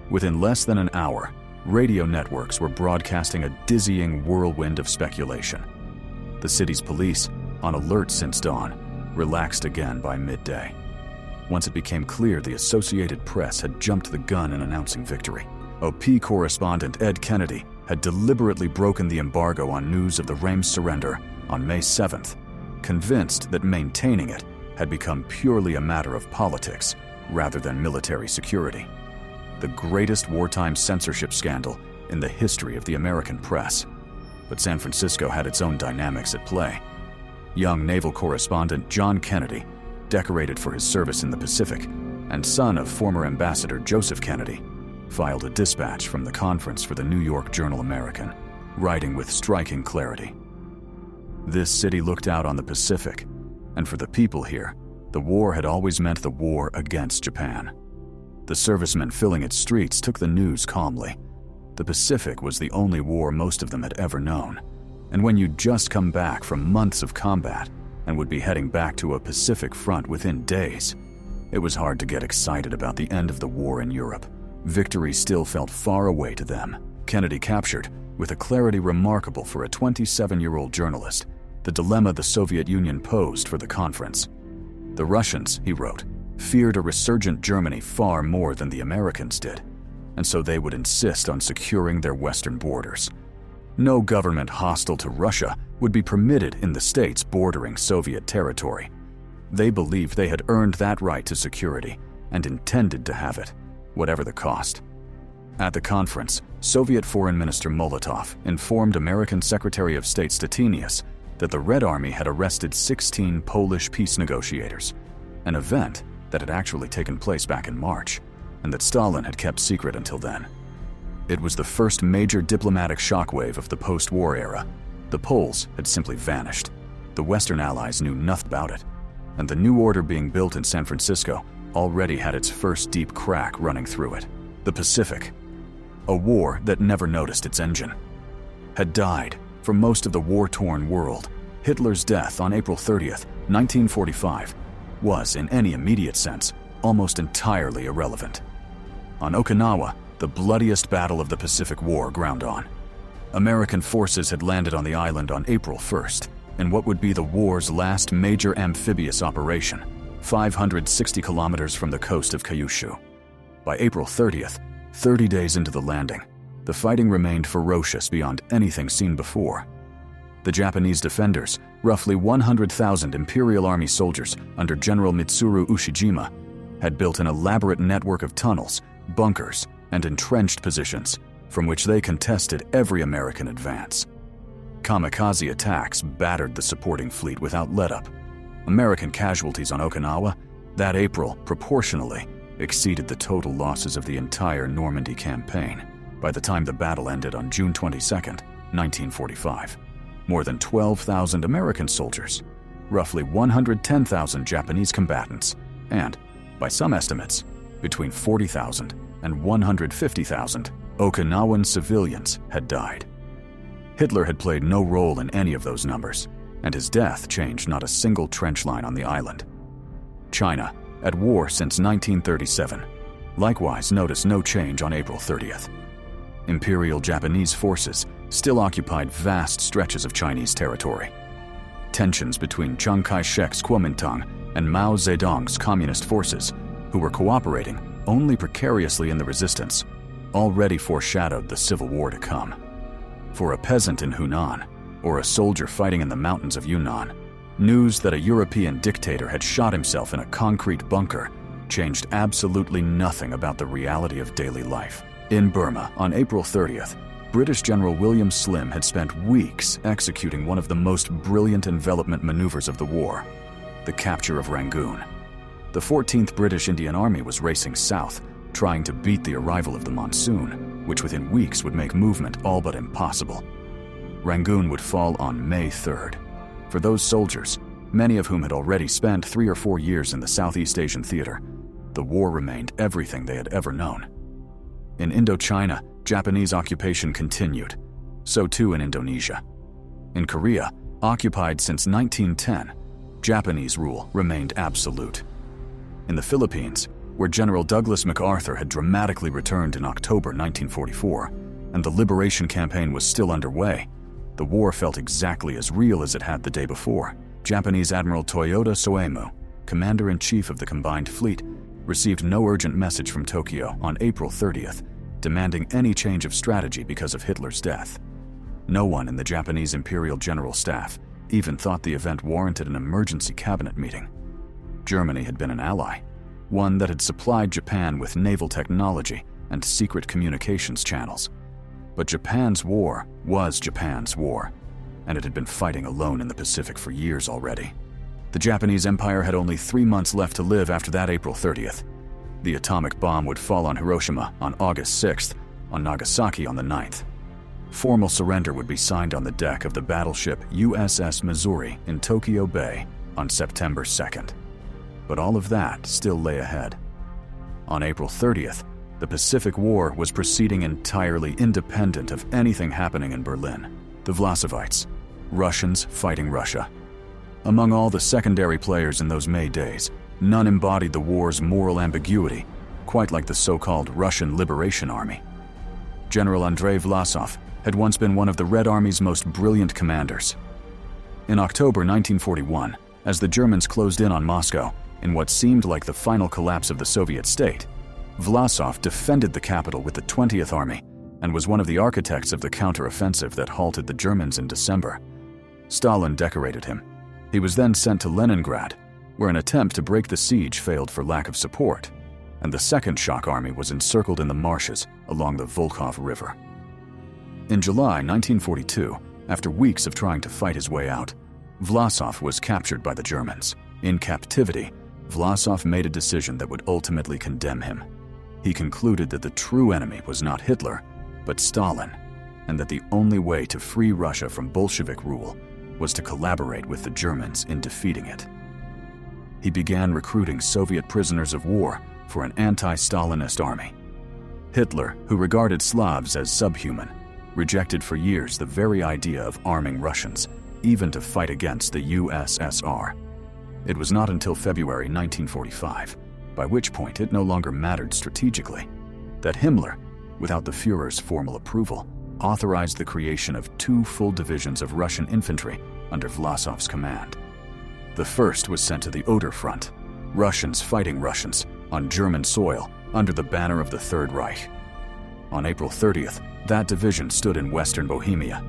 Within less than an hour, radio networks were broadcasting a dizzying whirlwind of speculation. The city's police, on alert since dawn, relaxed again by midday. Once it became clear the Associated Press had jumped the gun in announcing victory, OP correspondent Ed Kennedy had deliberately broken the embargo on news of the Reims surrender on May 7th, convinced that maintaining it had become purely a matter of politics rather than military security. The greatest wartime censorship scandal in the history of the American press. But San Francisco had its own dynamics at play. Young naval correspondent John Kennedy, decorated for his service in the Pacific, and son of former Ambassador Joseph Kennedy, filed a dispatch from the conference for the New York Journal-American, writing with striking clarity. This city looked out on the Pacific, and for the people here, the war had always meant the war against Japan. The servicemen filling its streets took the news calmly. The Pacific was the only war most of them had ever known, and when you'd just come back from months of combat and would be heading back to a Pacific front within days, it was hard to get excited about the end of the war in Europe. Victory still felt far away to them. Kennedy captured, with a clarity remarkable for a 27-year-old journalist, the dilemma the Soviet Union posed for the conference. The Russians, he wrote, feared a resurgent Germany far more than the Americans did, and so they would insist on securing their western borders. No government hostile to Russia would be permitted in the states bordering Soviet territory. They believed they had earned that right to security and intended to have it, whatever the cost. At the conference, Soviet Foreign Minister Molotov informed American Secretary of State Stettinius that the Red Army had arrested 16 Polish peace negotiators, an event that had actually taken place back in March, and that Stalin had kept secret until then. It was the first major diplomatic shockwave of the post-war era. The Poles had simply vanished. The Western Allies knew nothing about it, and the new order being built in San Francisco already had its first deep crack running through it. The Pacific, a war that never noticed its engine, had died for most of the war-torn world. Hitler's death on April 30th, 1945, was, in any immediate sense, almost entirely irrelevant. On Okinawa, the bloodiest battle of the Pacific War ground on. American forces had landed on the island on April 1st, in what would be the war's last major amphibious operation, 560 kilometers from the coast of Kyushu. By April 30th, 30 days into the landing, the fighting remained ferocious beyond anything seen before. The Japanese defenders, roughly 100,000 Imperial Army soldiers under General Mitsuru Ushijima, had built an elaborate network of tunnels, bunkers, and entrenched positions from which they contested every American advance. Kamikaze attacks battered the supporting fleet without let-up. American casualties on Okinawa that April proportionally exceeded the total losses of the entire Normandy campaign by the time the battle ended on June 22, 1945. More than 12,000 American soldiers, roughly 110,000 Japanese combatants, and, by some estimates, between 40,000 and 150,000 Okinawan civilians had died. Hitler had played no role in any of those numbers, and his death changed not a single trench line on the island. China, at war since 1937, likewise noticed no change on April 30th. Imperial Japanese forces still occupied vast stretches of Chinese territory. Tensions between Chiang Kai-shek's Kuomintang and Mao Zedong's communist forces, who were cooperating only precariously in the resistance, already foreshadowed the civil war to come. For a peasant in Hunan, or a soldier fighting in the mountains of Yunnan, news that a European dictator had shot himself in a concrete bunker changed absolutely nothing about the reality of daily life. In Burma, on April 30th, British General William Slim had spent weeks executing one of the most brilliant envelopment maneuvers of the war, the capture of Rangoon. The 14th British Indian Army was racing south, trying to beat the arrival of the monsoon, which within weeks would make movement all but impossible. Rangoon would fall on May 3rd. For those soldiers, many of whom had already spent 3 or 4 years in the Southeast Asian theater, the war remained everything they had ever known. In Indochina, Japanese occupation continued, so too in Indonesia. In Korea, occupied since 1910, Japanese rule remained absolute. In the Philippines, where General Douglas MacArthur had dramatically returned in October 1944, and the liberation campaign was still underway, the war felt exactly as real as it had the day before. Japanese Admiral Toyoda Soemu, Commander-in-Chief of the Combined Fleet, received no urgent message from Tokyo on April 30th, demanding any change of strategy because of Hitler's death. No one in the Japanese Imperial General Staff even thought the event warranted an emergency cabinet meeting. Germany had been an ally, one that had supplied Japan with naval technology and secret communications channels. But Japan's war was Japan's war, and it had been fighting alone in the Pacific for years already. The Japanese Empire had only 3 months left to live after that April 30th. The atomic bomb would fall on Hiroshima on August 6th, on Nagasaki on the 9th. Formal surrender would be signed on the deck of the battleship USS Missouri in Tokyo Bay on September 2nd. But all of that still lay ahead. On April 30th, the Pacific War was proceeding entirely independent of anything happening in Berlin. The Vlasovites, Russians fighting Russia. Among all the secondary players in those May days, none embodied the war's moral ambiguity, quite like the so-called Russian Liberation Army. General Andrei Vlasov had once been one of the Red Army's most brilliant commanders. In October 1941, as the Germans closed in on Moscow, in what seemed like the final collapse of the Soviet state, Vlasov defended the capital with the 20th Army and was one of the architects of the counter-offensive that halted the Germans in December. Stalin decorated him. He was then sent to Leningrad, where an attempt to break the siege failed for lack of support. and the Second Shock Army was encircled in the marshes along the Volkhov River. In July 1942, after weeks of trying to fight his way out, Vlasov was captured by the Germans. In captivity, Vlasov made a decision that would ultimately condemn him. He concluded that the true enemy was not Hitler, but Stalin, and that the only way to free Russia from Bolshevik rule was to collaborate with the Germans in defeating it. He began recruiting Soviet prisoners of war for an anti-Stalinist army. Hitler, who regarded Slavs as subhuman, rejected for years the very idea of arming Russians, even to fight against the USSR. It was not until February 1945, by which point it no longer mattered strategically, that Himmler, without the Führer's formal approval, authorized the creation of 2 full divisions of Russian infantry under Vlasov's command. The first was sent to the Oder Front, Russians fighting Russians on German soil under the banner of the Third Reich. On April 30th, that division stood in western Bohemia.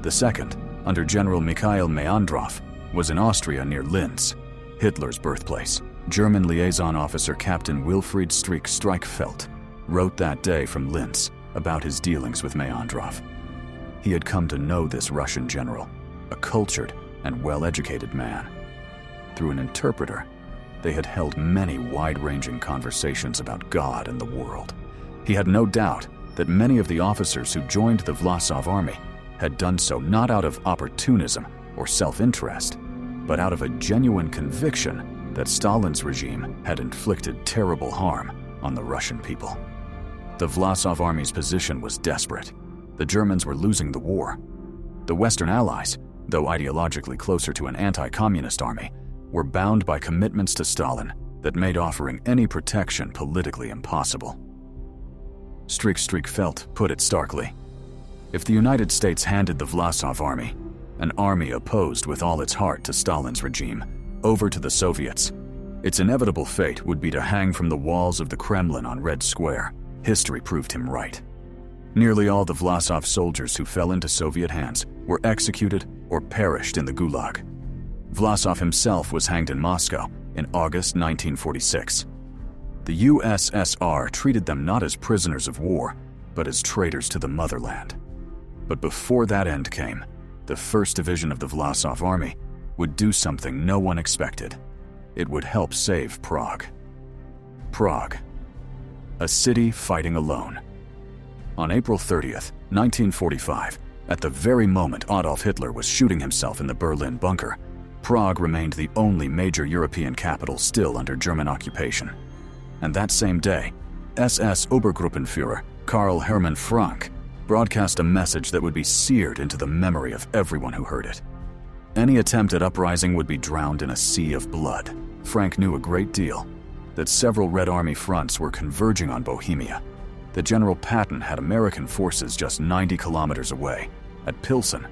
The second, under General Mikhail Meandrov, was in Austria near Linz, Hitler's birthplace. German liaison officer Captain Wilfried Streeck-Streichfeld wrote that day from Linz about his dealings with Meandrov. He had come to know this Russian general, a cultured and well-educated man. Through an interpreter, they had held many wide-ranging conversations about God and the world. He had no doubt that many of the officers who joined the Vlasov army had done so not out of opportunism or self-interest, but out of a genuine conviction that Stalin's regime had inflicted terrible harm on the Russian people. The Vlasov army's position was desperate. The Germans were losing the war. The Western Allies, though ideologically closer to an anti-communist army, were bound by commitments to Stalin that made offering any protection politically impossible. Streeck-Streichfeld put it starkly. If the United States handed the Vlasov army, an army opposed with all its heart to Stalin's regime, over to the Soviets, its inevitable fate would be to hang from the walls of the Kremlin on Red Square. History proved him right. Nearly all the Vlasov soldiers who fell into Soviet hands were executed or perished in the Gulag. Vlasov himself was hanged in Moscow in August 1946. The USSR treated them not as prisoners of war, but as traitors to the motherland. But before that end came, the 1st Division of the Vlasov Army would do something no one expected. It would help save Prague. Prague, a city fighting alone. On April 30th, 1945, at the very moment Adolf Hitler was shooting himself in the Berlin bunker, Prague remained the only major European capital still under German occupation. And that same day, SS Obergruppenführer Karl Hermann Frank broadcast a message that would be seared into the memory of everyone who heard it. Any attempt at uprising would be drowned in a sea of blood. Frank knew a great deal, that several Red Army fronts were converging on Bohemia, that General Patton had American forces just 90 kilometers away, at Pilsen,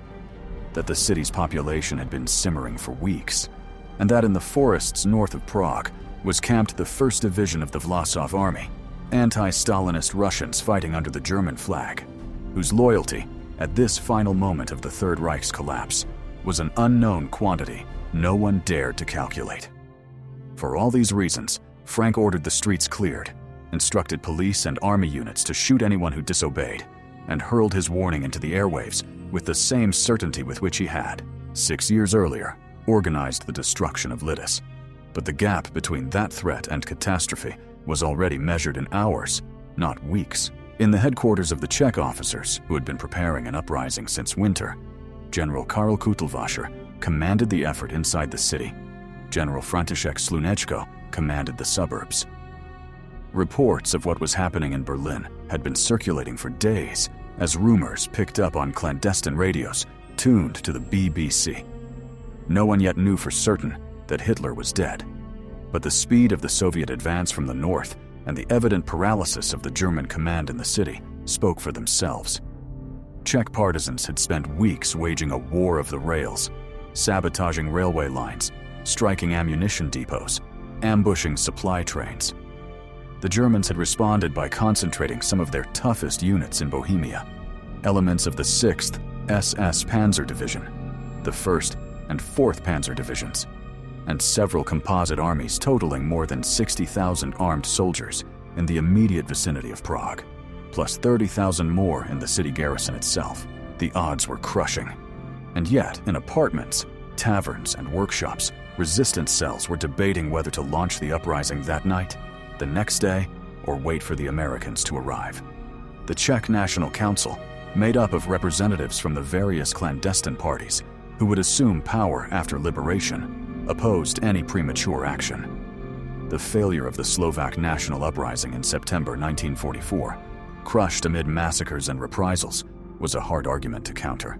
that the city's population had been simmering for weeks, and that in the forests north of Prague was camped the 1st Division of the Vlasov Army, anti-Stalinist Russians fighting under the German flag, whose loyalty, at this final moment of the Third Reich's collapse, was an unknown quantity no one dared to calculate. For all these reasons, Frank ordered the streets cleared, instructed police and army units to shoot anyone who disobeyed, and hurled his warning into the airwaves with the same certainty with which he had, 6 years earlier, organized the destruction of Lidice. But the gap between that threat and catastrophe was already measured in hours, not weeks. In the headquarters of the Czech officers who had been preparing an uprising since winter, General Karl Kutelwasser commanded the effort inside the city. General František Slunečko commanded the suburbs. Reports of what was happening in Berlin had been circulating for days as rumors picked up on clandestine radios tuned to the BBC. No one yet knew for certain that Hitler was dead, but the speed of the Soviet advance from the north and the evident paralysis of the German command in the city spoke for themselves. Czech partisans had spent weeks waging a war of the rails, sabotaging railway lines, striking ammunition depots, ambushing supply trains. The Germans had responded by concentrating some of their toughest units in Bohemia, elements of the 6th SS Panzer Division, the 1st and 4th Panzer Divisions, and several composite armies totaling more than 60,000 armed soldiers in the immediate vicinity of Prague, plus 30,000 more in the city garrison itself. The odds were crushing. And yet, in apartments, taverns, and workshops, resistance cells were debating whether to launch the uprising that night, the next day, or wait for the Americans to arrive. The Czech National Council, made up of representatives from the various clandestine parties who would assume power after liberation, opposed any premature action. The failure of the Slovak national uprising in September 1944, crushed amid massacres and reprisals, was a hard argument to counter.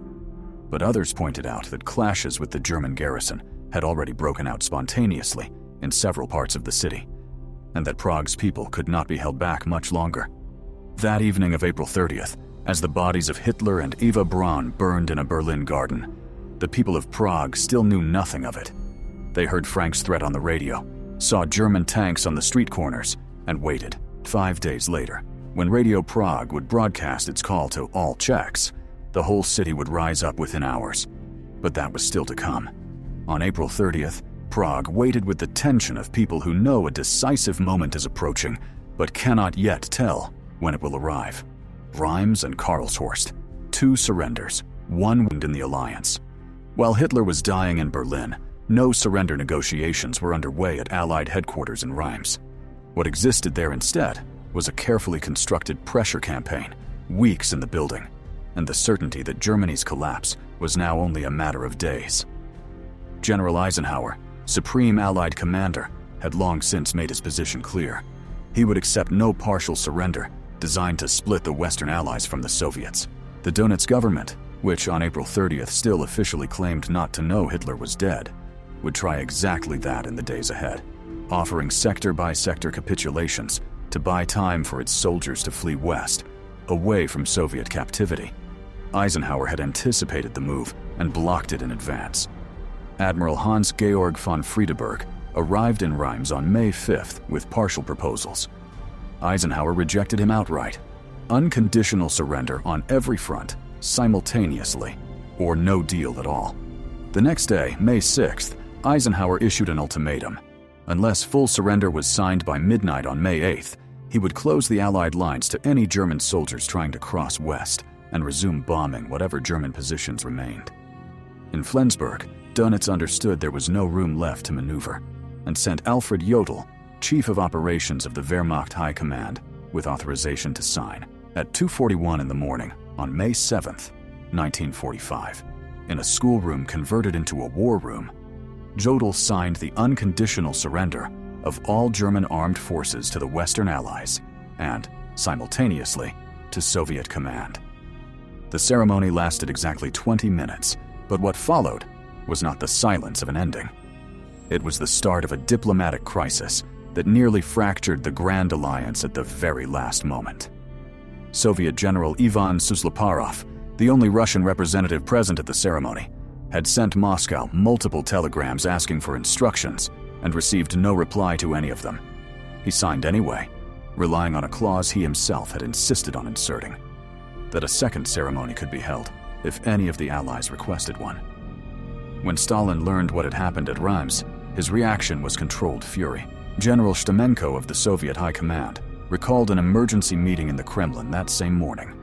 But others pointed out that clashes with the German garrison had already broken out spontaneously in several parts of the city, and that Prague's people could not be held back much longer. That evening of April 30th, as the bodies of Hitler and Eva Braun burned in a Berlin garden, the people of Prague still knew nothing of it. They heard Frank's threat on the radio, saw German tanks on the street corners, and waited. 5 days later, when Radio Prague would broadcast its call to all Czechs, the whole city would rise up within hours. But that was still to come. On April 30th, Prague waited with the tension of people who know a decisive moment is approaching, but cannot yet tell when it will arrive. Reims and Karlshorst, 2 surrenders, 1 wound in the alliance. While Hitler was dying in Berlin, no surrender negotiations were underway at Allied headquarters in Reims. What existed there instead was a carefully constructed pressure campaign, weeks in the building, and the certainty that Germany's collapse was now only a matter of days. General Eisenhower, Supreme Allied Commander, had long since made his position clear. He would accept no partial surrender designed to split the Western Allies from the Soviets. The Donetsk government, which on April 30th still officially claimed not to know Hitler was dead, would try exactly that in the days ahead, offering sector-by-sector capitulations to buy time for its soldiers to flee west, away from Soviet captivity. Eisenhower had anticipated the move and blocked it in advance. Admiral Hans-Georg von Friedeberg arrived in Reims on May 5th with partial proposals. Eisenhower rejected him outright. Unconditional surrender on every front, simultaneously, or no deal at all. The next day, May 6th, Eisenhower issued an ultimatum. Unless full surrender was signed by midnight on May 8th, he would close the Allied lines to any German soldiers trying to cross west and resume bombing whatever German positions remained. In Flensburg, Dönitz understood there was no room left to maneuver and sent Alfred Jodl, Chief of Operations of the Wehrmacht High Command, with authorization to sign at 2:41 in the morning on May 7th, 1945. In a schoolroom converted into a war room, Jodl signed the unconditional surrender of all German armed forces to the Western Allies and, simultaneously, to Soviet command. The ceremony lasted exactly 20 minutes, but what followed was not the silence of an ending. It was the start of a diplomatic crisis that nearly fractured the Grand Alliance at the very last moment. Soviet General Ivan Susloparov, the only Russian representative present at the ceremony, had sent Moscow multiple telegrams asking for instructions and received no reply to any of them. He signed anyway, relying on a clause he himself had insisted on inserting, that a second ceremony could be held if any of the Allies requested one. When Stalin learned what had happened at Reims, his reaction was controlled fury. General Stemenko of the Soviet High Command recalled an emergency meeting in the Kremlin that same morning.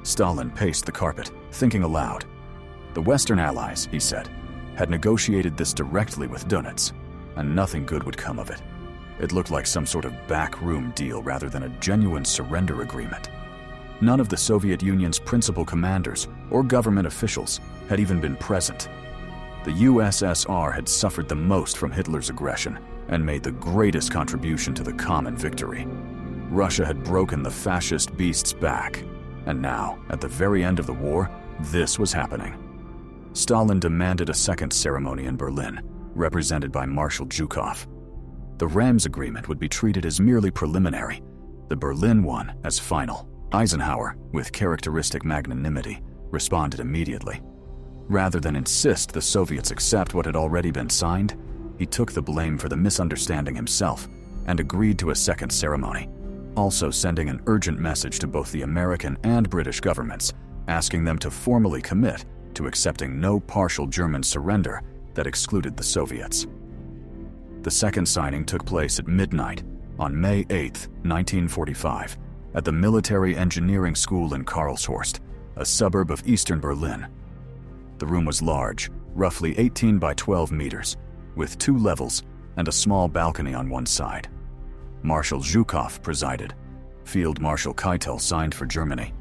Stalin paced the carpet, thinking aloud. The Western Allies, he said, had negotiated this directly with Dönitz, and nothing good would come of it. It looked like some sort of backroom deal rather than a genuine surrender agreement. None of the Soviet Union's principal commanders or government officials had even been present. The USSR had suffered the most from Hitler's aggression and made the greatest contribution to the common victory. Russia had broken the fascist beast's back, and now, at the very end of the war, this was happening. Stalin demanded a second ceremony in Berlin, represented by Marshal Zhukov. The Reims agreement would be treated as merely preliminary, the Berlin one as final. Eisenhower, with characteristic magnanimity, responded immediately. Rather than insist the Soviets accept what had already been signed, he took the blame for the misunderstanding himself and agreed to a second ceremony, also sending an urgent message to both the American and British governments, asking them to formally commit to accepting no partial German surrender that excluded the Soviets. The second signing took place at midnight on May 8, 1945, at the Military Engineering School in Karlshorst, a suburb of eastern Berlin. The room was large, roughly 18 by 12 meters, with 2 levels and a small balcony on one side. Marshal Zhukov presided. Field Marshal Keitel signed for Germany.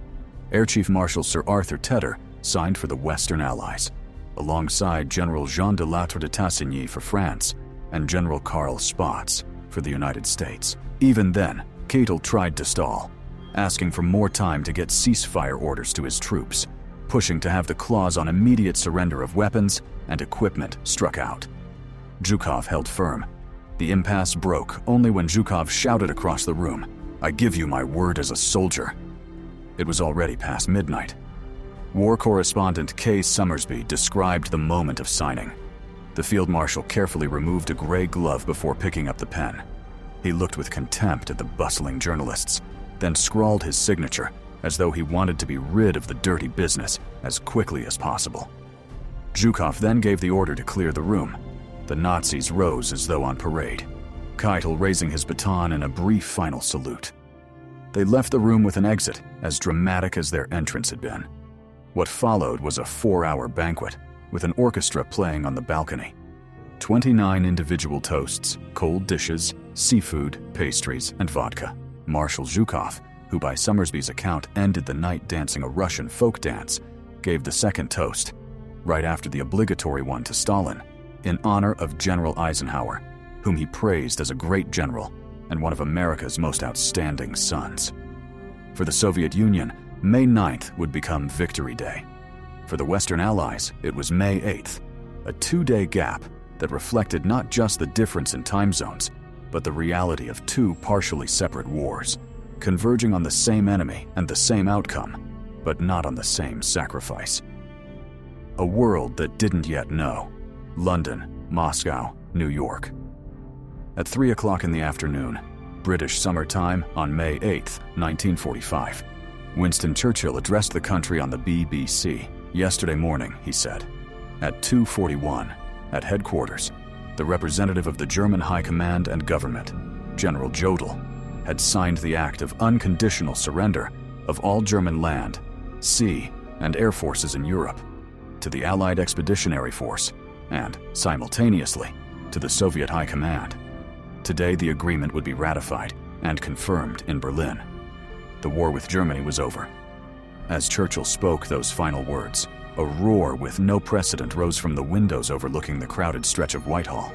Air Chief Marshal Sir Arthur Tedder signed for the Western Allies, alongside General Jean de Lattre de Tassigny for France and General Karl Spaatz for the United States. Even then, Keitel tried to stall, asking for more time to get ceasefire orders to his troops, pushing to have the clause on immediate surrender of weapons and equipment struck out. Zhukov held firm. The impasse broke only when Zhukov shouted across the room, "I give you my word as a soldier." It was already past midnight. War correspondent Kay Summersby described the moment of signing. The field marshal carefully removed a gray glove before picking up the pen. He looked with contempt at the bustling journalists, then scrawled his signature as though he wanted to be rid of the dirty business as quickly as possible. Zhukov then gave the order to clear the room. The Nazis rose as though on parade, Keitel raising his baton in a brief final salute. They left the room with an exit as dramatic as their entrance had been. What followed was a 4-hour banquet, with an orchestra playing on the balcony. 29 individual toasts, cold dishes, seafood, pastries, and vodka. Marshal Zhukov, who by Summersby's account ended the night dancing a Russian folk dance, gave the second toast, right after the obligatory one to Stalin, in honor of General Eisenhower, whom he praised as a great general and one of America's most outstanding sons. For the Soviet Union, May 9th would become Victory Day. For the Western Allies, it was May 8th, a 2-day gap that reflected not just the difference in time zones, but the reality of 2 partially separate wars, converging on the same enemy and the same outcome, but not on the same sacrifice. A world that didn't yet know. London, Moscow, New York. At 3 o'clock in the afternoon, British summer time on May 8, 1945, Winston Churchill addressed the country on the BBC. Yesterday morning, he said, at 2:41, at headquarters, the representative of the German High Command and Government, General Jodl, had signed the act of unconditional surrender of all German land, sea, and air forces in Europe to the Allied Expeditionary Force and, simultaneously, to the Soviet High Command. Today, the agreement would be ratified and confirmed in Berlin. The war with Germany was over. As Churchill spoke those final words, a roar with no precedent rose from the windows overlooking the crowded stretch of Whitehall.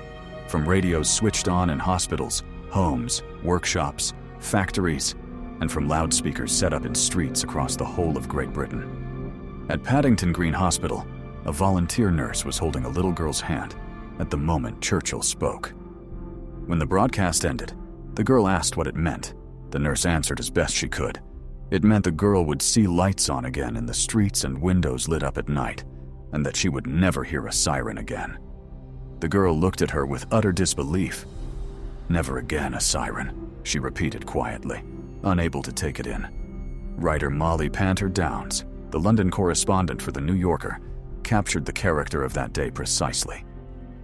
From radios switched on in hospitals, homes, workshops, factories, and from loudspeakers set up in streets across the whole of Great Britain. At Paddington Green Hospital, a volunteer nurse was holding a little girl's hand at the moment Churchill spoke. When the broadcast ended, the girl asked what it meant. The nurse answered as best she could. It meant the girl would see lights on again in the streets and windows lit up at night, and that she would never hear a siren again. The girl looked at her with utter disbelief. "Never again a siren," she repeated quietly, unable to take it in. Writer Molly Panter Downs, the London correspondent for The New Yorker, captured the character of that day precisely.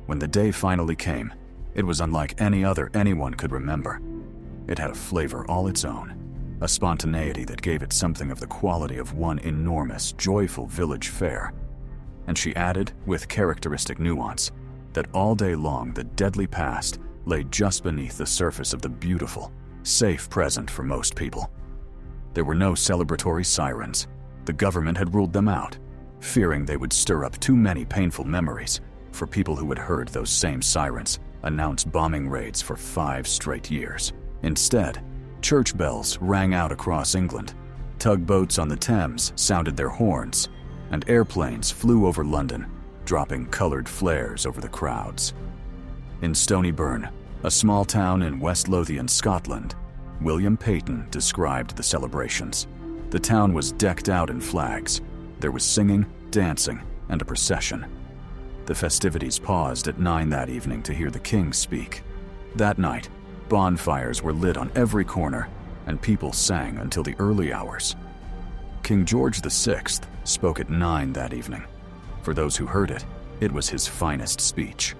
When the day finally came, it was unlike any other anyone could remember. It had a flavor all its own, a spontaneity that gave it something of the quality of one enormous, joyful village fair. And she added, with characteristic nuance, that all day long the deadly past lay just beneath the surface of the beautiful, safe present for most people. There were no celebratory sirens. The government had ruled them out, fearing they would stir up too many painful memories for people who had heard those same sirens announce bombing raids for 5 straight years. Instead, church bells rang out across England, tugboats on the Thames sounded their horns, and airplanes flew over London, dropping colored flares over the crowds. In Stonyburn, a small town in West Lothian, Scotland, William Peyton described the celebrations. The town was decked out in flags. There was singing, dancing, and a procession. The festivities paused at 9 that evening to hear the king speak. That night, bonfires were lit on every corner, and people sang until the early hours. King George VI spoke at 9 that evening. For those who heard it, it was his finest speech.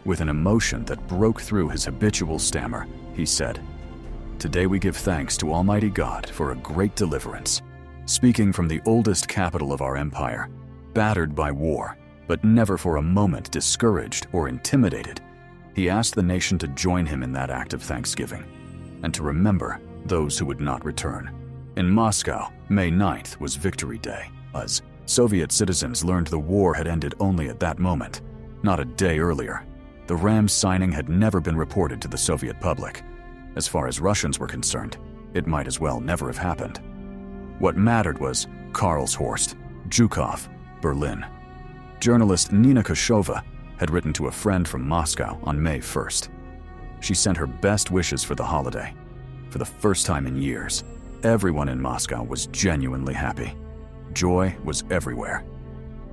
With an emotion that broke through his habitual stammer, he said, "Today we give thanks to Almighty God for a great deliverance." Speaking from the oldest capital of our empire, battered by war, but never for a moment discouraged or intimidated, he asked the nation to join him in that act of thanksgiving, and to remember those who would not return. In Moscow, May 9th was Victory Day, as Soviet citizens learned the war had ended only at that moment, not a day earlier. The ram's signing had never been reported to the Soviet public. As far as Russians were concerned, it might as well never have happened. What mattered was Karlshorst, Zhukov, Berlin. Journalist Nina Koshova had written to a friend from Moscow on May 1st. She sent her best wishes for the holiday. For the first time in years, everyone in Moscow was genuinely happy. Joy was everywhere.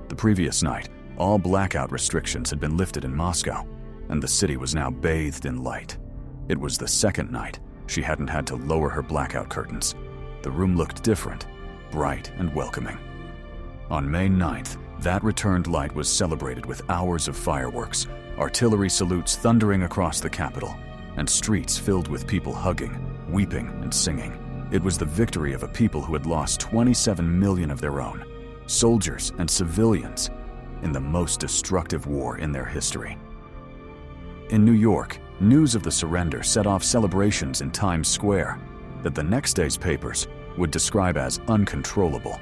The previous night, all blackout restrictions had been lifted in Moscow, and the city was now bathed in light. It was the second night she hadn't had to lower her blackout curtains. The room looked different, bright and welcoming. On May 9th, that returned light was celebrated with hours of fireworks, artillery salutes thundering across the capital, and streets filled with people hugging, weeping, and singing. It was the victory of a people who had lost 27 million of their own, soldiers and civilians, in the most destructive war in their history. In New York, news of the surrender set off celebrations in Times Square that the next day's papers would describe as uncontrollable.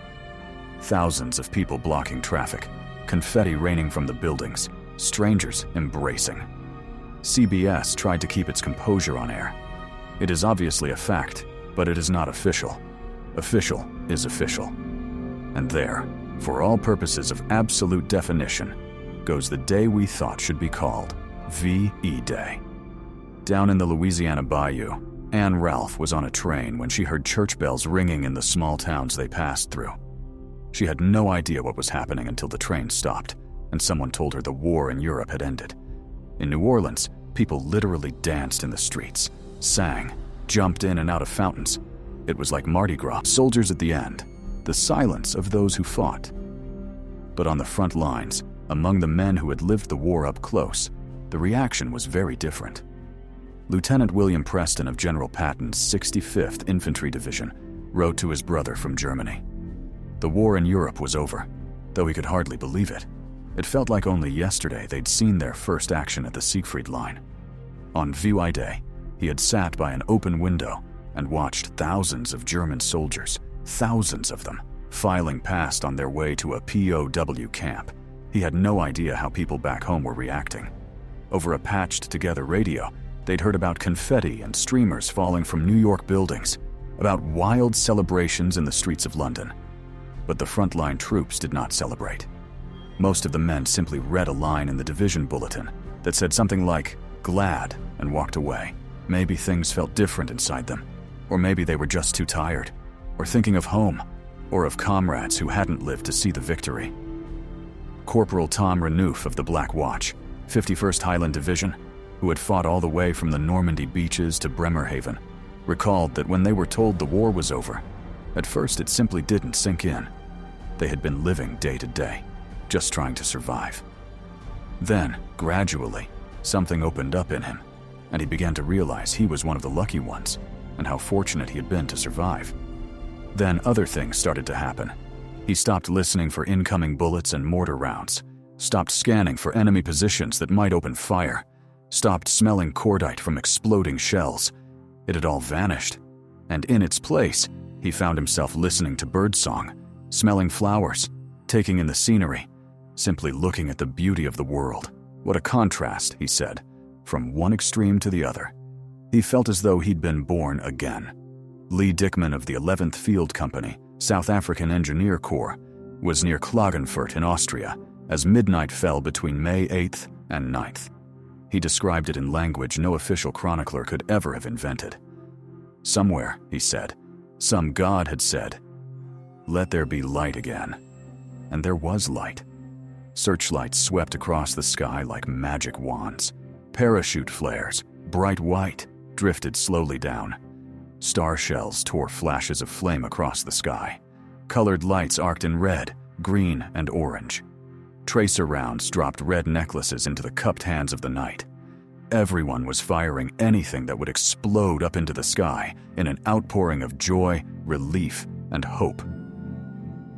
Thousands of people blocking traffic, confetti raining from the buildings, strangers embracing. CBS tried to keep its composure on air. It is obviously a fact, but it is not official. Official is official. And there, for all purposes of absolute definition, goes the day we thought should be called VE Day. Down in the Louisiana bayou, Anne Ralph was on a train when she heard church bells ringing in the small towns they passed through. She had no idea what was happening until the train stopped, and someone told her the war in Europe had ended. In New Orleans, people literally danced in the streets, sang, jumped in and out of fountains. It was like Mardi Gras. Soldiers at the end, the silence of those who fought. But on the front lines, among the men who had lived the war up close, the reaction was very different. Lieutenant William Preston of General Patton's 65th Infantry Division wrote to his brother from Germany. The war in Europe was over, though he could hardly believe it. It felt like only yesterday they'd seen their first action at the Siegfried Line. On VY Day, he had sat by an open window and watched thousands of German soldiers, thousands of them, filing past on their way to a POW camp. He had no idea how people back home were reacting. Over a patched-together radio, they'd heard about confetti and streamers falling from New York buildings, about wild celebrations in the streets of London. But the frontline troops did not celebrate. Most of the men simply read a line in the division bulletin that said something like, "glad," and walked away. Maybe things felt different inside them, or maybe they were just too tired, or thinking of home, or of comrades who hadn't lived to see the victory. Corporal Tom Renouf of the Black Watch, 51st Highland Division, who had fought all the way from the Normandy beaches to Bremerhaven, recalled that when they were told the war was over, at first it simply didn't sink in. They had been living day to day, just trying to survive. Then, gradually, something opened up in him, and he began to realize he was one of the lucky ones, and how fortunate he had been to survive. Then other things started to happen. He stopped listening for incoming bullets and mortar rounds, stopped scanning for enemy positions that might open fire, stopped smelling cordite from exploding shells. It had all vanished, and in its place, he found himself listening to birdsong, smelling flowers, taking in the scenery, simply looking at the beauty of the world. What a contrast, he said, from one extreme to the other. He felt as though he'd been born again. Lee Dickman of the 11th Field Company, South African Engineer Corps, was near Klagenfurt in Austria as midnight fell between May 8th and 9th. He described it in language no official chronicler could ever have invented. Somewhere, he said, some god had said, "Let there be light again." And there was light. Searchlights swept across the sky like magic wands. Parachute flares, bright white, drifted slowly down. Star shells tore flashes of flame across the sky. Colored lights arced in red, green, and orange. Tracer rounds dropped red necklaces into the cupped hands of the night. Everyone was firing anything that would explode up into the sky in an outpouring of joy, relief, and hope.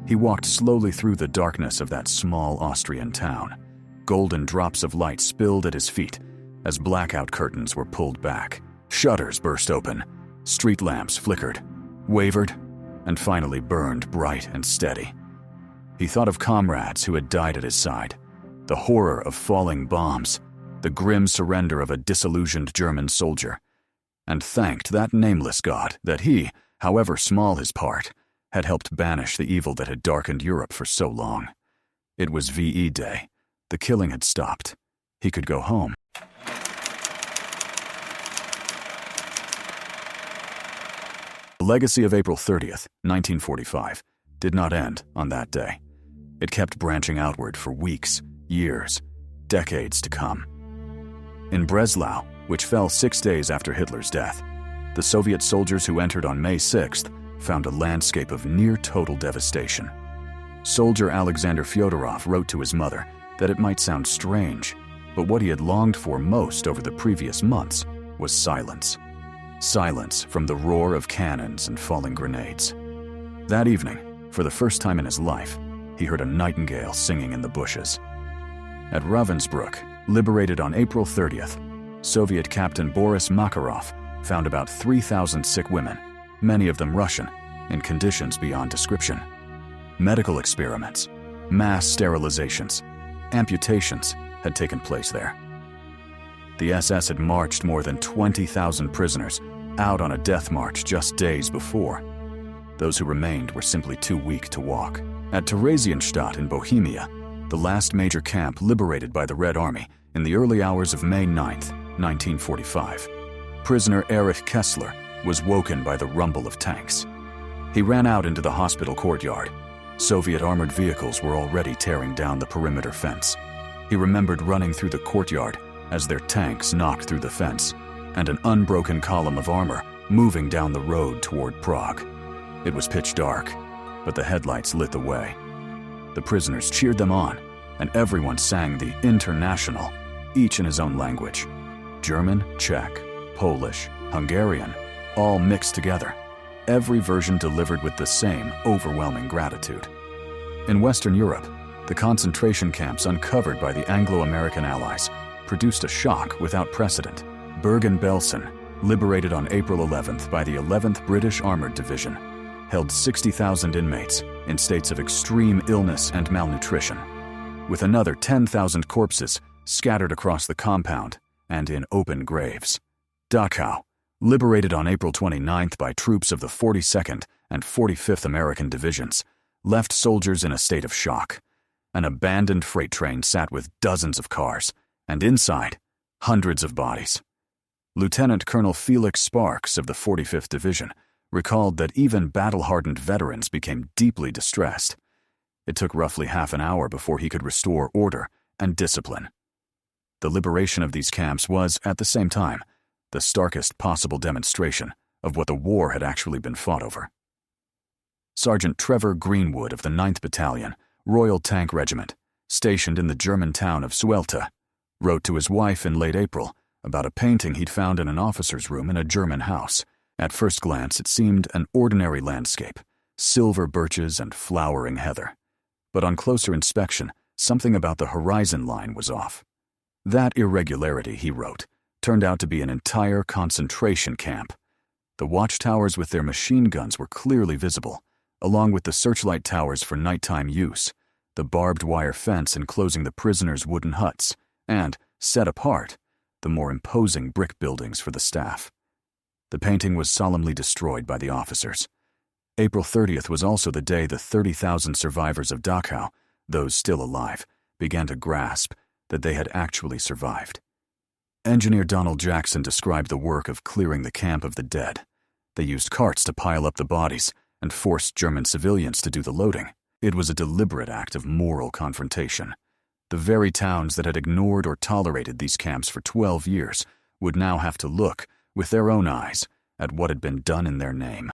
He walked slowly through the darkness of that small Austrian town. Golden drops of light spilled at his feet as blackout curtains were pulled back. Shutters burst open. Street lamps flickered, wavered, and finally burned bright and steady. He thought of comrades who had died at his side, the horror of falling bombs, the grim surrender of a disillusioned German soldier, and thanked that nameless God that he, however small his part, had helped banish the evil that had darkened Europe for so long. It was VE Day. The killing had stopped. He could go home. The legacy of April 30th, 1945, did not end on that day. It kept branching outward for weeks, years, decades to come. In Breslau, which fell 6 days after Hitler's death, the Soviet soldiers who entered on May 6th found a landscape of near-total devastation. Soldier Alexander Fyodorov wrote to his mother that it might sound strange, but what he had longed for most over the previous months was silence. Silence from the roar of cannons and falling grenades. That evening, for the first time in his life, he heard a nightingale singing in the bushes. At Ravensbrück, liberated on April 30th, Soviet Captain Boris Makarov found about 3,000 sick women, many of them Russian, in conditions beyond description. Medical experiments, mass sterilizations, amputations had taken place there. The SS had marched more than 20,000 prisoners out on a death march just days before. Those who remained were simply too weak to walk. At Theresienstadt in Bohemia, the last major camp liberated by the Red Army in the early hours of May 9th, 1945, prisoner Erich Kessler was woken by the rumble of tanks. He ran out into the hospital courtyard. Soviet armored vehicles were already tearing down the perimeter fence. He remembered running through the courtyard as their tanks knocked through the fence, and an unbroken column of armor moving down the road toward Prague. It was pitch dark, but the headlights lit the way. The prisoners cheered them on, and everyone sang the International, each in his own language. German, Czech, Polish, Hungarian, all mixed together, every version delivered with the same overwhelming gratitude. In Western Europe, the concentration camps uncovered by the Anglo-American Allies produced a shock without precedent. Bergen-Belsen, liberated on April 11th by the 11th British Armored Division, held 60,000 inmates in states of extreme illness and malnutrition, with another 10,000 corpses scattered across the compound and in open graves. Dachau, liberated on April 29th by troops of the 42nd and 45th American Divisions, left soldiers in a state of shock. An abandoned freight train sat with dozens of cars, and inside, hundreds of bodies. Lieutenant Colonel Felix Sparks of the 45th Division recalled that even battle-hardened veterans became deeply distressed. It took roughly half an hour before he could restore order and discipline. The liberation of these camps was, at the same time, the starkest possible demonstration of what the war had actually been fought over. Sergeant Trevor Greenwood of the 9th Battalion, Royal Tank Regiment, stationed in the German town of Suelta, wrote to his wife in late April about a painting he'd found in an officer's room in a German house. At first glance, it seemed an ordinary landscape, silver birches and flowering heather. But on closer inspection, something about the horizon line was off. That irregularity, he wrote, turned out to be an entire concentration camp. The watchtowers with their machine guns were clearly visible, along with the searchlight towers for nighttime use, the barbed wire fence enclosing the prisoners' wooden huts, and, set apart, the more imposing brick buildings for the staff. The painting was solemnly destroyed by the officers. April 30th was also the day the 30,000 survivors of Dachau, those still alive, began to grasp that they had actually survived. Engineer Donald Jackson described the work of clearing the camp of the dead. They used carts to pile up the bodies and forced German civilians to do the loading. It was a deliberate act of moral confrontation. The very towns that had ignored or tolerated these camps for 12 years would now have to look, with their own eyes, at what had been done in their name.